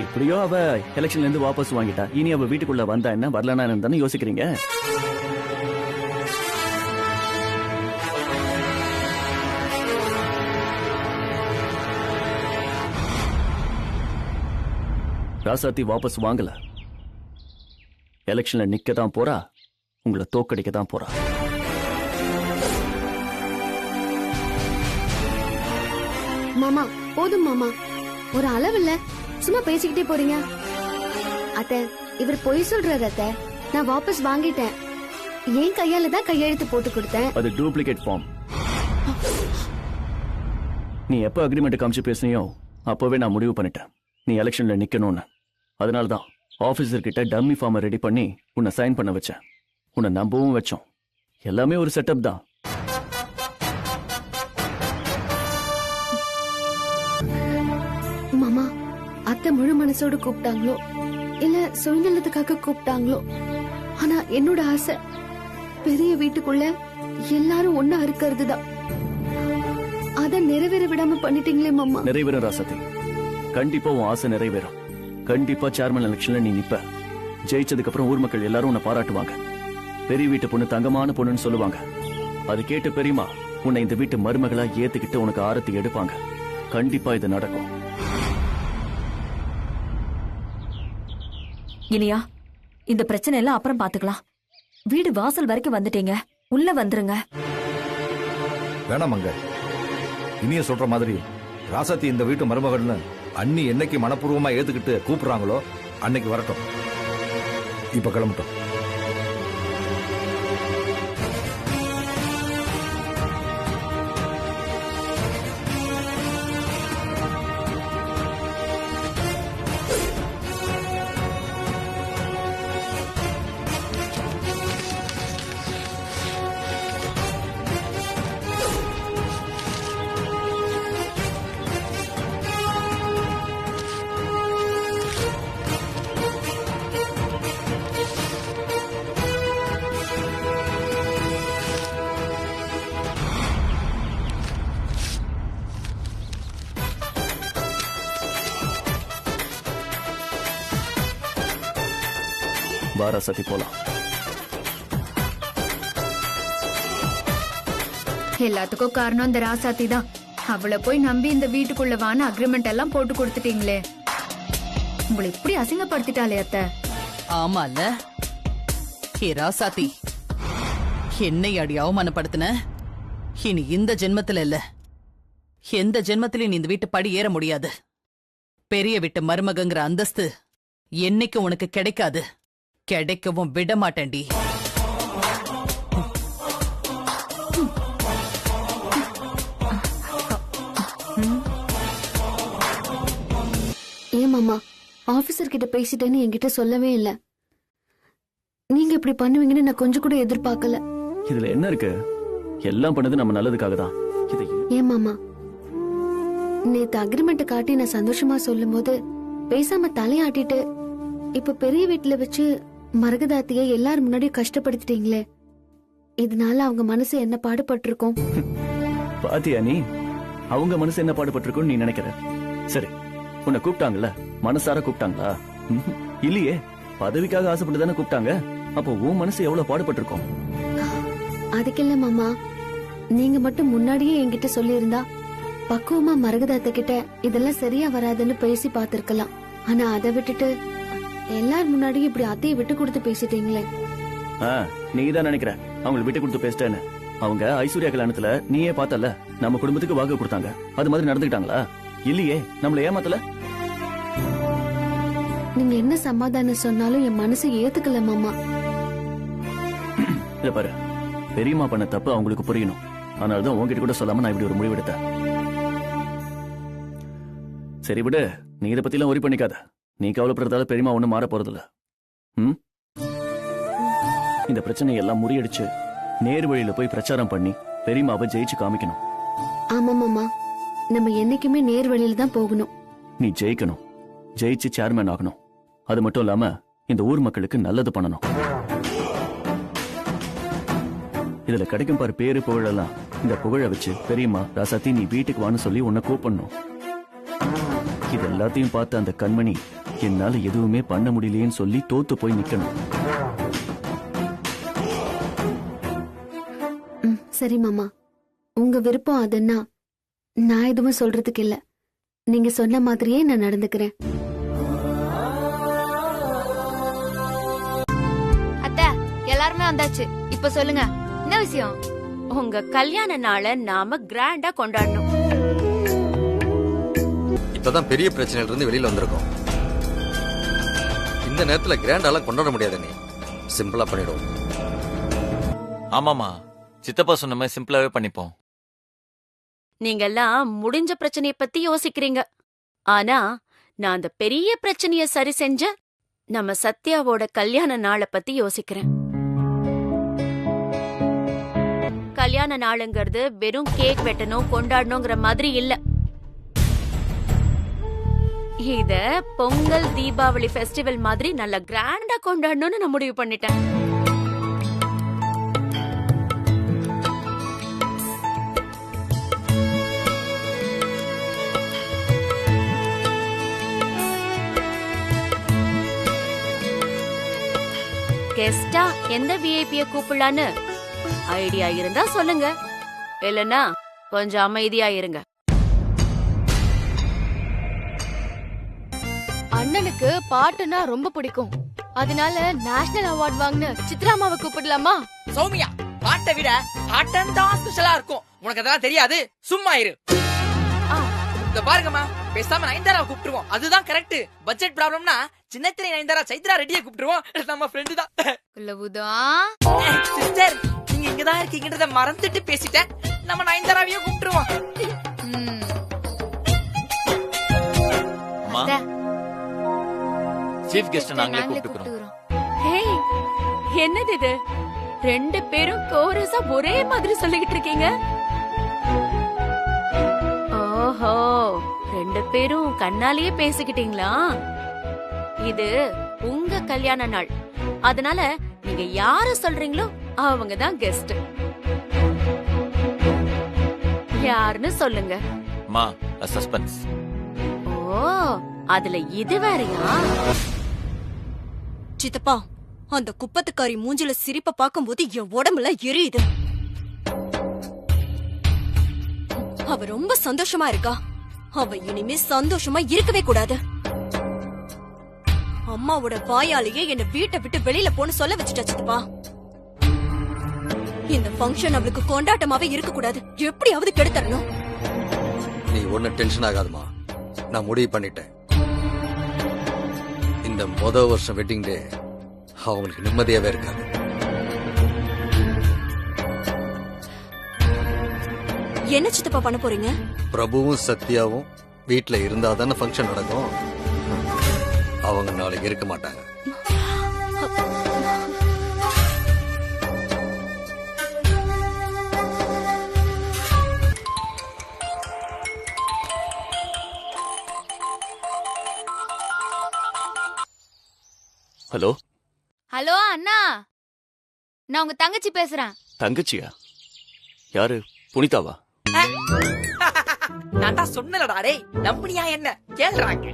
எப்படியோ அவ எலெக்ஷன்ல இருந்து வாபஸ் வாங்கிட்டா. இனி அவ வீட்டுக்குள்ள வந்தா என்ன, வரலனா என்ன யோசிக்கிறீங்க? ராசாத்தி வாபஸ் வாங்கல, எலெக்ஷன்ல நிக்க தான் போறா, உங்களை தோக்கடிக்க தான் போறா. மாமா போதும் மாமா, ஒரு அளவு இல்ல, சும்மா பேசிக்கிட்டே போறீங்க. அத்தை இவர் பொய் சொல்றாரு அத்தை. நான் வாபஸ் வாங்கிட்டேன். என் கையால தான் கையெழுத்து போட்டு கொடுத்தேன். அது டூப்ளிகேட் ஃபார்ம். நீ எப்ப அக்ரிமெண்ட் காமிச்சு பேசுனியோ அப்பவே நான் முடிவு பண்ணிட்டேன் நீ எலெக்ஷன்ல நிக்கணும்னு. அதனாலதான் ஆபீசர் கிட்ட டம்மி ஃபார்மை ரெடி பண்ணி உன்னை சைன் பண்ண வச்சேன். உன்னை நம்பவும் வச்சோம். எல்லாமே ஒரு செட்டப் தான். மாமா, அத்தை முழு மனசோட கூப்பிட்டாங்களோ இல்ல சுயநலத்துக்காக கூப்பிட்டாங்களோ, ஆனா என்னோட ஆசை பெரிய வீட்டுக்குள்ள எல்லாரும் ஒன்னா இருக்கிறது தான். அத நிறைவேற விடாம பண்ணிட்டீங்களே மாமா. நிறைவேறும் ராசாத்தி, கண்டிப்பா உன் ஆசை நிறைவேறும். கண்டிப்பா சேர்மன் எலெக்ஷன்ல நீ நிப்ப. ஜெயிச்சதுக்கு அப்புறம் ஊர் மக்கள் எல்லாரும் உன்னை பாராட்டுவாங்க. பெரிய வீட்டு பொண்ணு தங்கமான பொண்ணுன்னு சொல்லுவாங்க. அது கேட்டு பெரியமா உன்னை இந்த வீட்டு மருமகளா ஏத்துக்கிட்டு உனக்கு ஆரத்தி எடுப்பாங்க. கண்டிப்பா இது நடக்கும். இனியா, இந்த பிரச்சனை எல்லாம் அப்புறம் பாத்துக்கலாம். வீடு வாசல் வரைக்கும் வந்துட்டீங்க, உள்ள வந்துருங்க. வேணாமங்க, இனிய சொல்ற மாதிரி ராசாத்தி இந்த வீட்டு மருமகள்னு அண்ணி என்னைக்கு மனப்பூர்வமா ஏத்துக்கிட்டு கூப்பிடுறாங்களோ அன்னைக்கு வரட்டும். இப்ப கிளம்பட்டும். வாராசதி போலாம். எல்லாத்துக்கும் காரணம் இந்த ராசாத்தி தான். அவளை போய் நம்பி இந்த வீட்டுக்குள்ள வான அக்ரிமெண்ட் எல்லாம் போட்டு கொடுத்துட்டீங்களே. உங்களை இப்படி அசிங்கப்படுத்திட்டாலே அத்தை. ஆமால ஹே ராசாத்தி, என்னை அடி அவமானப்படுத்தின. இனி இந்த ஜென்மத்துல இல்ல, எந்த ஜென்மத்திலும் நீ இந்த வீட்டு படி ஏற முடியாது. பெரிய வீட்டு மருமகங்கிற அந்தஸ்து என்னைக்கும் உனக்கு கிடைக்காது. கிடைக்கவும் விட மாட்டேன்டி. ஏன் மாமா, ஆபீசர் கிட்ட பேசிட்டேன்னு என்கிட்ட சொல்லவே இல்ல. நீங்க இப்படி பண்ணுவீங்கன்னு நான் கொஞ்சம் கூட எதிர்பார்க்கல. இதுல என்ன இருக்கு? எல்லாம் பண்ணது நம்ம நல்லதுக்காக தான். ஏன் மாமா, நேத்து அக்ரிமெண்ட் காட்டி நான் சந்தோஷமா சொல்லும் போது பேசாம தலையாட்டிட்டு இப்ப பெரிய வீட்டுல வச்சு மரகதாத்திய எல்லாரும் முன்னாடியும் கஷ்டப்படுத்திட்டீங்களே. இதனால அவங்க மனசு என்ன பாடுபட்டிருக்கும்? பாத்தியா நீ, அவங்க மனசு என்ன பாடுபட்டிருக்கும் நீ நினைக்கிற? சரி, உன்னை கூப்பிட்டாங்கல்ல, மனசார கூப்பிட்டாங்களா? இல்லையே, பதவிக்காக ஆசைப்பட்டு தானே கூப்பிட்டாங்க. அப்போ உன் மனசு எவ்வளவு பாடுபட்டிருக்கும்? அதுக்கில்ல மாமா, நீங்க மட்டும் முன்னாடியே என்கிட்ட சொல்லியிருந்தா பக்குவமா மரகதாத்த கிட்ட இதெல்லாம் சரியா வராதுன்னு பேசி பாத்திருக்கலாம். ஆனா அதை விட்டுட்டு எல்லாரும் முன்னாடியும் இப்படி அத்தையை விட்டு கொடுத்து பேசிட்டீங்களே. நீ தான் நினைக்கிற அவங்களை விட்டு கொடுத்து பேசிட்டேன்னு. அவங்க ஐஸ்வர்யா கல்யாணத்துல நீயே பார்த்தல, நம்ம குடும்பத்துக்கு வாக்கு கொடுத்தாங்க. அது மாதிரி நடந்துக்கிட்டாங்களா? இல்லையே, நம்மள ஏமாத்தல. நீங்க என்ன சமாதானம் சொன்னாலும் என் மனசு ஏத்துக்கல மாமா. இத பாரு, பெரியம்மா பண்ண தப்பு அவங்களுக்கு புரியணும். அதனாலதான் உங்ககிட்ட கூட சொல்லாம நான் இப்படி ஒரு முடிவு எடுத்தேன். சரி விடு, நீ இதை பத்தி எல்லாம் ஒரி பண்ணிக்காத. நீ கவலைப்படுறதால பெரியம்மா ஒண்ணும் மாற போறதில்ல. இந்த பிரச்சனை எல்லாம் முறியடிச்சு நேர் வழியில போய் பிரச்சாரம் பண்ணி பெரியம்மாவை ஜெயிச்சு காமிக்கணும். ஆமா மாமா, நம்ம என்னைக்குமே நேர் வழியில தான் போகணும். நீ ஜெயிக்கணும், ஜெயிச்சு சேர்மேன் ஆகணும். அது மட்டும் இல்லாம இந்த ஊர் மக்களுக்கு நல்லது பண்ணணும். இதுல கிடைக்கும் பாரு பேரு புகழெல்லாம், இந்த புகழை வச்சு பெரியம்மா ராசாத்தி நீ வீட்டுக்கு வான்னு சொல்லி உன்னை கூப்பிடணும். இது எல்லாத்தையும் பார்த்து அந்த கண்மணி என்னால எதுவுமே பண்ண முடியலையேன்னு சொல்லி தோத்து போய் நிக்கணும். சரி மாமா, உங்க விருப்பம் அதுன்னா நான் எதுவும் சொல்றதுக்கு இல்ல. நீங்க சொன்ன மாதிரியே நான் நடந்துக்கிறேன். அத்தை, எல்லாருமே வந்தாச்சு. இப்ப சொல்லுங்க, என்ன விஷயம்? உங்க கல்யாண நாளை நாம கிராண்டா கொண்டாடணும். இப்பதான் பெரிய பிரச்சனையில இருந்து வெளியில வந்திருக்கோம். இந்த நேரத்துல கிராண்டாலாம் கொண்டாட முடியாது, நீ சிம்பிளா பண்ணிடுவோம். ஆமாமா, சித்தப்பா சொன்ன மாதிரி சிம்பிளாவே பண்ணிப்போம். நீங்கெல்லாம் முடிஞ்ச பிரச்சனைய பத்தி யோசிக்கிறீங்க. ஆனா நான் அந்த பெரிய பிரச்சனைய சரி செஞ்ச நம்ம சத்யாவோட கல்யாண நாளை பத்தி யோசிக்கிறேன். கல்யாண நாளுங்கிறது வெறும் கேக் வெட்டணும் கொண்டாடணுங்கிற மாதிரி இல்ல. இத பொங்கல் தீபாவளி ஃபெஸ்டிவல் மாதிரி நல்ல கிராண்டா கொண்டாடணும்னு நான் முடிவு பண்ணிட்டேன். கெஸ்டா எந்த விஐபிய கூப்பிடலான்னு ஐடியா இருந்தா சொல்லுங்க, இல்லனா கொஞ்சம் அமைதியா இருங்க. அண்ணனுக்கு பாட்டுனா ரொம்ப பிடிக்கும். அதனால நேஷனல் அவார்ட் வாங்கின சித்ராமாவை கூப்பிடலாமா? சௌமியா, பாட்டை விட ஆட்டம் தான் ஸ்பெஷலா இருக்கும். உனக்கு அதெல்லாம் தெரியாது, சும்மா இரு. இந்த பாருங்கம்மா, பேசாம நயன்தாரா கூப்பிட்டுருவோம், அதுதான் கரெக்ட். பட்ஜெட் ப்ராப்ளம்னா சின்னத்திரை நயன்தாரா சைத்ரா ரெட்டியை கூப்பிட்டுருவோம், நம்ம ஃப்ரெண்டு தான். சிஸ்டர், நீங்க இங்கதான் இருக்கீங்கன்றத மறந்துட்டு பேசிட்டேன். நம்ம நயன்தாராவையும் கூப்பிட்டுருவோம். சீஃப் கெஸ்ட் நாங்களே கூப்பிட்டுக்கிறோம். ஹேய், என்னது இது? ரெண்டு பேரும் கோரஸா ஒரே மாதிரி சொல்லிக்கிட்டு இருக்கீங்க. ஓஹோ, ரெண்டு பேரும் கண்ணாலேயே பேசிக்கிட்டீங்களா? இது உங்க கல்யாண நாள், அதனால நீங்க யார சொல்றீங்களோ அவங்க தான் கெஸ்ட். யாருன்னு சொல்லுங்க. மா, சஸ்பென்ஸ். ஓ, அதுல இது வேறயா? சித்தப்பா, அந்த குப்பத்துக்காரி மூஞ்சில சிரிப்ப பாக்கும்போது என் உடம்புல எரியுது. அவ ரொம்ப சந்தோஷமா இருக்கா. அவ இனிமே சந்தோஷமா இருக்கவே கூடாது. அம்மாவோட வாயாலேயே என்ன வீட்டை விட்டு வெளியில போன்னு சொல்ல வச்சுட்டா சித்தப்பா. இந்த ஃபங்க்ஷன் அவளுக்கு கொண்டாட்டமாவே இருக்க கூடாது. எப்படியாவது கெடுத்தரணும். நீ ஒண்ணு டென்ஷன் ஆகாதுமா, நான் முடிவு பண்ணிட்டேன். இந்த வருஷம் வெட்டிங் டே அவங்களுக்கு நிம்மதியாவே இருக்காது. என்ன சித்தப்பா பண்ண போறீங்க? பிரபுவும் சத்யாவும் வீட்டுல இருந்தாதானே ஃபங்க்ஷன் நடக்கும். அவங்க நாளைக்கு இருக்க மாட்டாங்க. ஹலோ ஹலோ அண்ணா, நான் உங்க தங்கச்சி பேசுறேன். தங்கச்சியா? யாரு? புனிதாவா? நான் தான் சொன்னலடா, டேய் நம்புனியா என்ன கேள்றாங்க.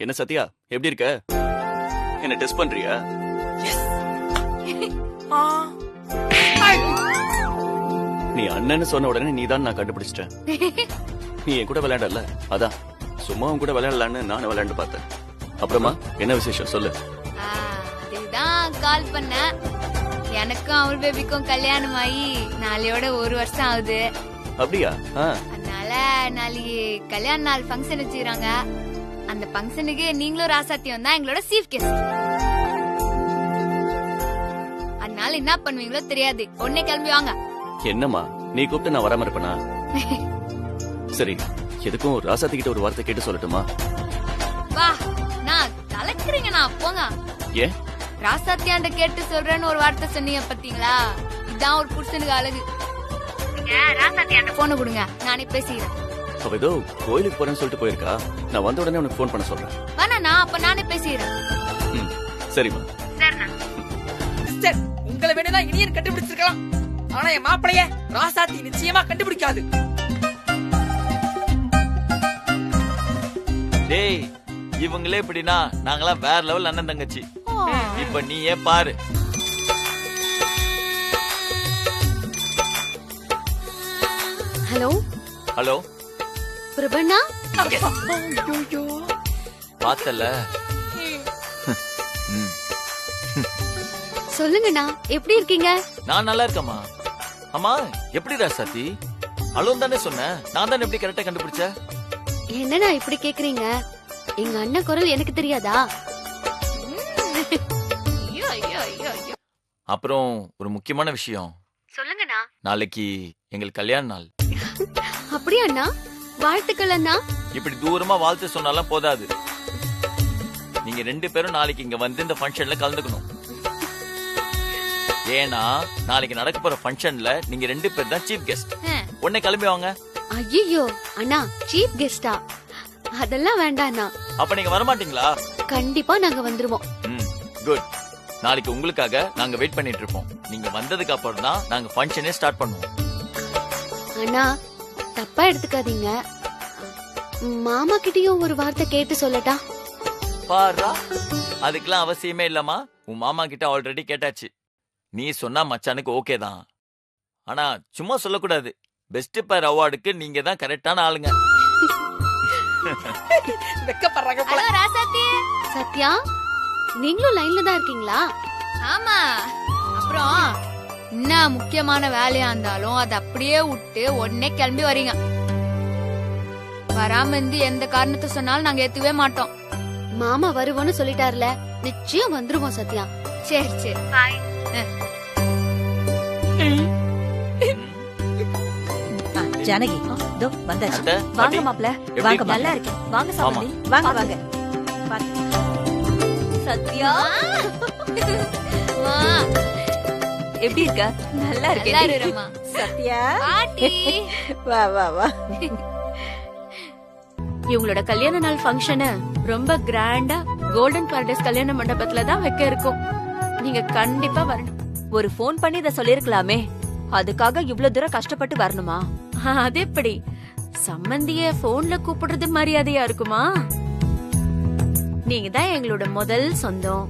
என்ன சத்யா, எப்படி இருக்க? என்ன டெஸ்ட் பண்றியா? நீ அண்ணன்னு சொன்ன உடனே நீதான் நான் கண்டுபிடிச்சிட்டேன். நீ என் கூட விளையாடல, அதான் சும்மா உன் கூட விளையாடலான்னு நானும் விளையாண்டு பார்த்தேன். அப்புறமா என்ன விசேஷம் சொல்லு. இதுதான் கால் பண்ண. எனக்கும் அவள் பேபிக்கும் கல்யாணம் ஆகி நாளையோட 1 வருஷம் ஆகுது. அப்படியா? அதனால நாளைக்கு கல்யாண நாள் ஃபங்க்ஷன் வச்சுக்கிறாங்க. அந்த ஃபங்க்ஷனுக்கு நீங்களும் ராசாத்தியும் தான் எங்களோட சீஃப் கெஸ்ட். அதனால என்ன பண்ணுவீங்களோ தெரியாது, உடனே கிளம்பி வாங்க. என்னம்மா, நீ கூப்பிட்டு நான் வராம இருப்பேனா? சரி, எதுக்கும் ராசாத்தி கிட்ட ஒரு வார்த்தை கேட்டு சொல்லட்டுமா? வா, நான் கலக்குறீங்க. நான் போங்க. ஏன்? ராசாத்தியாண்ட கேட்டு சொல்றேன்னு ஒரு வார்த்தை சொன்னீங்க பாத்தீங்களா, இதான் ஒரு புருஷனுக்கு அழகு. ராசாத்தியாண்ட போன கொடுங்க, நானே பேசிக்கிறேன். அவ ஏதோ கோயிலுக்கு போறேன்னு சொல்லிட்டு போயிருக்கா. நான் வந்த உடனே உனக்கு போன் பண்ண சொல்றேன். வேணா, அப்ப நானே பேசிக்கிறேன். சரிம்மா. சிஸ்டர், உங்களை வேணும்னா இனியன் கண்டுபிடிச்சிருக்கலாம். ஆனா என் மாப்பிளைய ராசாத்தி நிச்சயமா கண்டுபிடிக்காது. டேய், இவங்களே இப்படின்னா நாங்களாம் வேற லெவல் அண்ணன் தங்கச்சி. இப்ப நீயே பாரு. ஹலோ ஹலோ பிரபண்ணா, பார்த்தல. சொல்லுங்கண்ணா, எப்படி இருக்கீங்க? நான் நல்லா இருக்கேம்மா. அம்மா எப்படி ராசாத்தி அலோன் தானே சொன்னேன், நான் தானே எப்படி கரெக்டா கண்டுபிடிச்ச? என்னண்ணா இப்படி கேக்குறீங்க? எங்க அண்ணன் குரல் எனக்கு தெரியாதா? அப்புறம் ஒரு முக்கியமான விஷயம் சொல்லுங்கண்ணா. நாளைக்கு எங்களுக்கு கல்யாண நாள். அப்படியா அண்ணா? வாழ்த்துக்கள் அண்ணா. இப்படி தூரமா வாழ்த்து சொன்னாலும் போதாது, நீங்க 2 பேரும் நாளைக்கு இங்க வந்து இந்த ஃபங்க்ஷன்ல கலந்துக்கணும். ஏன்னா நாளைக்கு நடக்க போற ஃபங்க்ஷன்ல நீங்க 2 பேர் தான் சீஃப் கெஸ்ட். உடனே கிளம்பி வாங்க. ஐயோ அண்ணா, சீஃப் கெஸ்டா? அதெல்லாம் வேண்டாம் அண்ணா. அப்ப நீங்க வரமாட்டீங்களா? கண்டிப்பா நாங்க வந்துருவோம். குட். நாளைக்கு உங்களுக்காக நாங்க வெயிட் பண்ணிட்டு இருப்போம். நீங்க வந்ததுக்கு அப்புறம் தான் நாங்க ஃபங்க்ஷனே ஸ்டார்ட் பண்ணுவோம். அண்ணா தப்பா எடுத்துக்காதீங்க, மாமா கிட்டயும் ஒரு வார்த்தை கேட்டு சொல்லட்டா? பாரா, அதுக்கெல்லாம் அவசியமே இல்லம்மா. உன் மாமா கிட்ட ஆல்ரெடி கேட்டாச்சு. நீ சொன்னா மச்சானுக்கு ஓகே தான். ஆனா சும்மா சொல்லக்கூடாது. பெஸ்ட் பேர் அவார்டுக்கு நீங்க தான் கரெக்டான ஆளுங்க. சத்யா, நீங்களும் லைன்ல தான் இருக்கீங்களா? ஆமா. அப்புறம் என்ன முக்கியமான வேலையா இருந்தாலும் அதை அப்படியே விட்டு உடனே கிளம்பி வரீங்க. வராம இருந்து எந்த காரணத்தை சொன்னாலும் நாங்க ஏத்துவே மாட்டோம். மாமா வருவோன்னு சொல்லிட்டாருல, நிச்சயம் வந்துருவோம் சத்யா. சரி சரி, பாய். ஜானகி இதோ வந்தாச்சு. வாங்க மாப்ள. வாங்க. நல்லா இருக்கேன். வாங்க சாமந்தி. வாங்க வாங்க. சத்யா எப்படி இருக்க? நல்லா இருக்கேன். சத்யா பாட்டி வா வா வா. இவங்களோட கல்யாண நாள் ஃபங்க்ஷனை ரொம்ப கிராண்டா கோல்டன் பாரடைஸ் கல்யாண மண்டபத்துல தான் வைக்க இருக்கோம். நீங்க கண்டிப்பா வரணும். ஒரு ஃபோன் பண்ணி இத சொல்லிருக்கலாமே, அதுக்காக இவ்ளோ தூரம் கஷ்டப்பட்டு வரணுமா? அது எப்படி? சம்மந்திய போன்ல கூப்பிடுறது மரியாதையா இருக்குமா? நீங்க தான் எங்களோட முதல் சொந்தம்.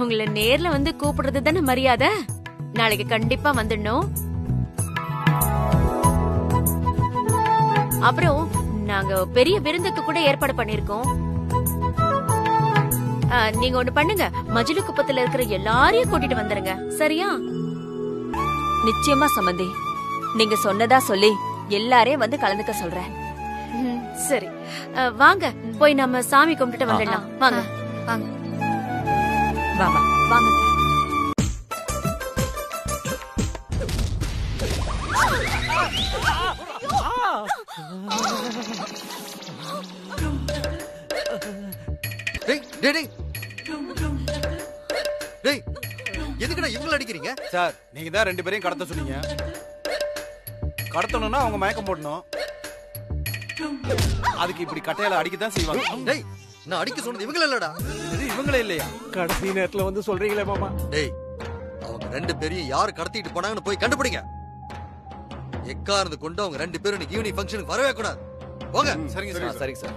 உங்களை நேர்ல வந்து கூப்பிடுறது தானே மரியாதை. நாளைக்கு கண்டிப்பா வந்துடணும். அப்புறம் நாங்க பெரிய விருந்துக்கு கூட ஏற்பாடு பண்ணிருக்கோம். நீங்க ஒண்ணு பண்ணுங்க, மஜிலு குப்பத்துல இருக்கிற எல்லாரையும் கூட்டிட்டு வந்துருங்க. சரியா? நிச்சயமா சம்மந்தி, நீங்க சொன்னதா சொல்லி எல்லாரையும் வந்து கலந்துக்க சொல்றேன். சரி, வாங்க போய் நம்ம சாமி கும்பிட்டுட்டு வந்துடலாம். வாங்க வாங்க. வாங்க வாங்க. எதுக்குடா இவங்களை அடிக்கிறீங்க? சார், நீங்க தான் 2 பேரையும் கடத்த சொன்னீங்க. கடத்தணும்னா அவங்க மயக்கம் போடணும். அதுக்கு இப்படி கட்டையால அடிக்கத்தான் செய்வாங்க. டேய், நான் அடிக்க சொன்னது இவங்கள இல்லடா. இது இவங்களே இல்லையா? கடைசி நேரத்துல வந்து சொல்றீங்களே மாமா. டேய், அவங்க 2 பேரையும் யார் கடத்திட்டு போனாங்கன்னு போய் கண்டுபிடிங்க. எக்காரது கொண்டு அவங்க 2 பேரும் இன்னைக்கு ஈவினிங் ஃபங்க்ஷனுக்கு வரவே கூடாது. போங்க. சரிங்க சார். சரிங்க சார்.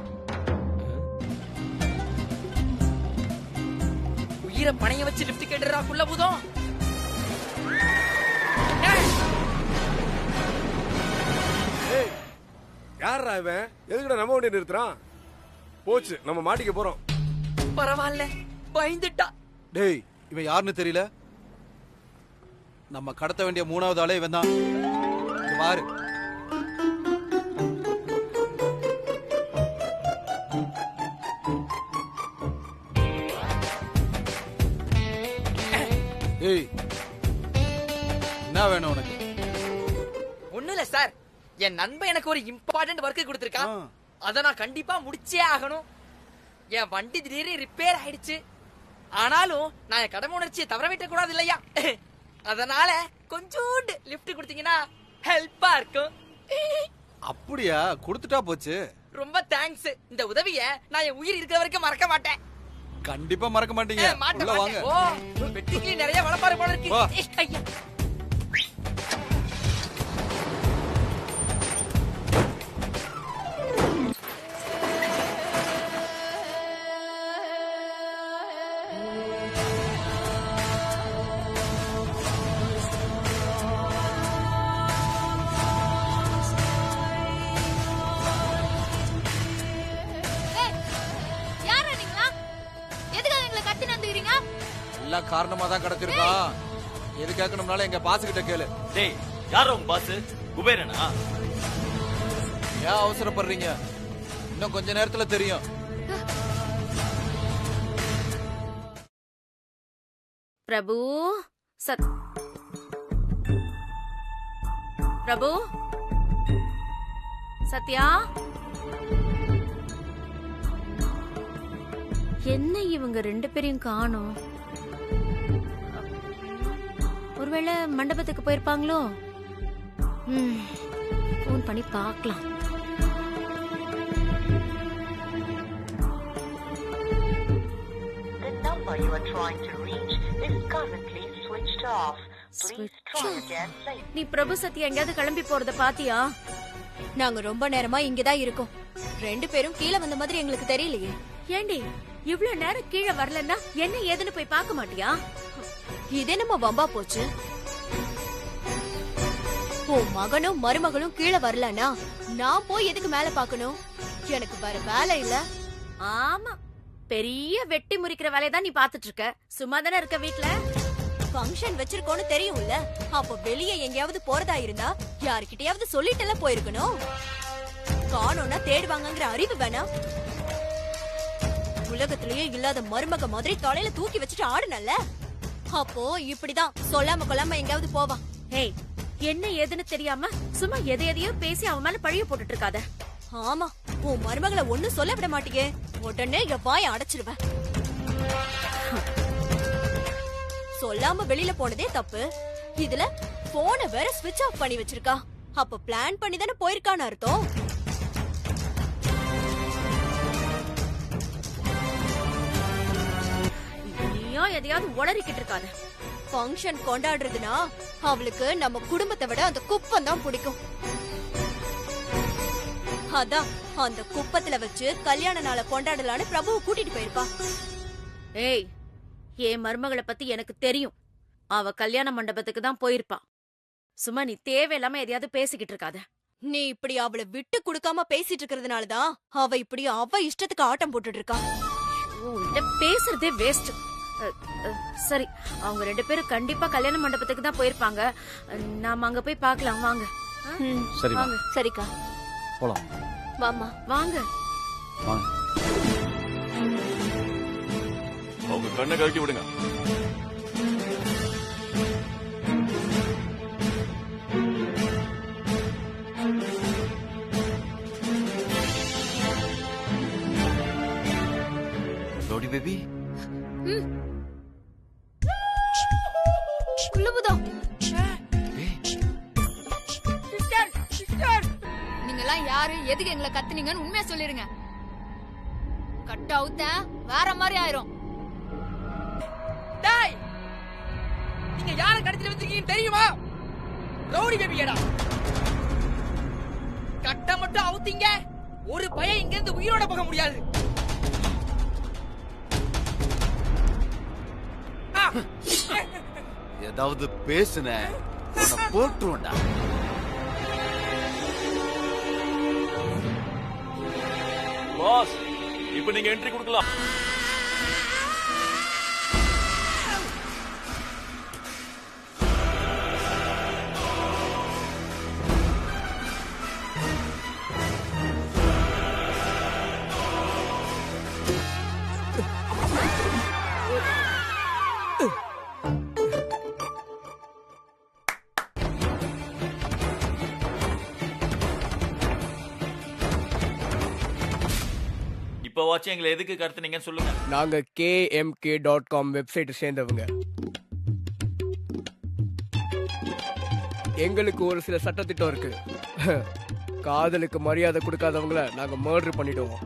உயிரை பணைய வச்சு லிஃப்ட் கேட்டுறா குள்ள பூதம். யாரா இவன்? எதுக்குடா நம்ம வண்டி நிறுத்துறான்? போச்சு, நம்ம மாட்டிக்க போறோம். பரவாயில்ல, பயந்துட்டா. டேய், இவன் யாருன்னு தெரியல. நம்ம கடத்த வேண்டிய 3வது ஆளே இவன் தான். பாரு. ஏய், என்ன வேணும் உனக்கு? ஒண்ணு இல்ல சார், என் நண்பன் எனக்கு ஒரு இம்பார்ட்டன்ட் ஒர்க் கொடுத்திருக்கான். அத நான் கண்டிப்பா முடிச்சே ஆகணும். என் வண்டி திடீர்னு ரிப்பேர் ஆயிடுச்சு. ஆனாலும் நான் என் கடமை உணர்ச்சியை தவற விட்ட கூடாது இல்லையா? அதனால கொஞ்சோண்டு லிஃப்ட் கொடுத்தீங்கன்னா ஹெல்ப்பா இருக்கும். அப்படியா? கொடுத்துட்டா போச்சு. ரொம்ப தேங்க்ஸ். இந்த உதவிய நான் என் உயிர் இருக்கிற வரைக்கும் மறக்க மாட்டேன். கண்டிப்பா மறக்க மாட்டீங்க. உள்ள வாங்க. ஓ, வெட்டிக்கிளி நிறைய வளப்பாரு போல இருக்கு. ஐயா, காரணமா தான் கடத்திருக்கான். எது கேட்கணும்னால எங்க பாஸ் கிட்ட கேளு. டேய் யார் உங்க பாஸ்? குபேரனா? ஏன் அவசரப்படுறீங்க? இன்னும் கொஞ்ச நேரத்துல தெரியும். பிரபு பிரபு சத்யா, என்ன இவங்க 2 பேரையும் காணோம்? ஒருவேளை மண்டபத்துக்கு போயிருப்பாங்களோ? ஃபோன் பண்ணி பார்க்கலாம். You are trying to reach is currently switched off. Please try again later. நீ பிரபு சத்யா எங்கயாவது கிளம்பி போறத பாத்தியா? நாங்க ரொம்ப நேரமா இங்கதான் இருக்கோம். 2 பேரும் கீழே வந்த மாதிரி எங்களுக்கு தெரியலையே. ஏண்டி இவ்ளோ நேரம் கீழே வரலன்னா என்ன ஏதுன்னு போய் பார்க்க மாட்டியா? இதே நம்ம வம்பா போச்சு. உன் மகனும் மருமகளும் கீழே வரலன்னா நான் போய் எதுக்கு மேல பாக்கணும்? எனக்கு வேற வேலை இல்ல. ஆமா, பெரிய வெட்டி முறிக்கிற வேலையை தான் நீ பாத்துட்டு இருக்க. சும்மா தானே இருக்க வீட்ல. ஃபங்க்ஷன் வச்சிருக்கோன்னு தெரியும்ல, அப்ப வெளியே எங்கேயாவது போறதா இருந்தா யாருக்கிட்டயாவது சொல்லிட்டு போயிருக்கணும். காணோம்னா தேடுவாங்கங்கிற அறிவு வேணாம். உலகத்திலேயே இல்லாத மருமக மாதிரி தலையில தூக்கி வச்சுட்டு ஆடுனல்ல, அப்போ இப்படிதான் சொல்லாம கொள்ளாம எங்கேயாவது போவா. ஏய், என்ன ஏதுன்னு தெரியாம சும்மா எதையோ பேசி அவன் மேல பழிய போட்டுட்டு இருக்காத. ஆமா, உன் மருமகளை ஒண்ணும் சொல்ல விட மாட்டியே, உடனே என் வாயை அடைச்சிருவேன். சொல்லாம வெளியில போனதே தப்பு, இதுல போனை வேற ஸ்விட்ச் ஆஃப் பண்ணி வச்சிருக்கா. அப்ப பிளான் பண்ணி தானே போயிருக்கான்னு அர்த்தம். நீயோ எதையாவது உளறிக்கிட்டு இருக்காத. ஃபங்க்ஷன் கொண்டாடுறதுனா அவளுக்கு நம்ம குடும்பத்தை விட அந்த குப்பம் தான் பிடிக்கும். அதான் அந்த குப்பத்துல வச்சு கல்யாண நாளை கொண்டாடலான்னு பிரபுவை கூட்டிட்டு போயிருப்பா. ஏய், என் மருமகளை பத்தி எனக்கு தெரியும். அவ கல்யாண மண்டபத்துக்கு தான் போயிருப்பா. சும்மா நீ தேவையில்லாம எதையாவது பேசிக்கிட்டு இருக்காத. நீ இப்படி அவளை விட்டு கொடுக்காம பேசிட்டு இருக்கிறதுனாலதான் அவ இப்படி அவ இஷ்டத்துக்கு ஆட்டம் போட்டுட்டு இருக்கா. பேசுறதே வேஸ்ட். சரி, அவங்க 2 பேரும் கண்டிப்பா கல்யாண மண்டபத்துக்கு தான் போயிருப்பாங்க. நாம அங்க போய் பார்க்கலாம் வாங்க. சரிம்மா. சரிக்கா, போலாம். வாமா வாங்க. அவங்க கண்ணை கழட்டி விடுங்க. லோடி பேபி, குழுபுதம். நீங்கெல்லாம் யாரு, எதுக்கு எங்களை கத்துனீங்கன்னு உண்மையா சொல்லிருங்க. கட்ட அவுத்த வேற மாதிரி ஆயிரும். டேய், நீங்க யார கடத்திட்டு வந்திருக்கீங்கன்னு தெரியுமா? ரவுடி பேபியடா. கட்ட மட்டும் அவுத்தீங்க, ஒரு பையன் இங்க இருந்து உயிரோட போக முடியாது. ஏதாவது பேசுன போட்டுருவோம்டா. பாஸ், இப்ப நீங்க என்ட்ரி கொடுக்கலாம். இப்ப வாட்ச் எங்களை எதுக்கு கடத்துனீங்கன்னு சொல்லுங்க. நாங்க KMK.com வெப்சைட் சேர்ந்தவங்க. எங்களுக்கு ஒரு சில சட்டத்திட்டம் இருக்கு. காதலுக்கு மரியாதை கொடுக்காதவங்கள நாங்க மர்டர் பண்ணிடுவோம்.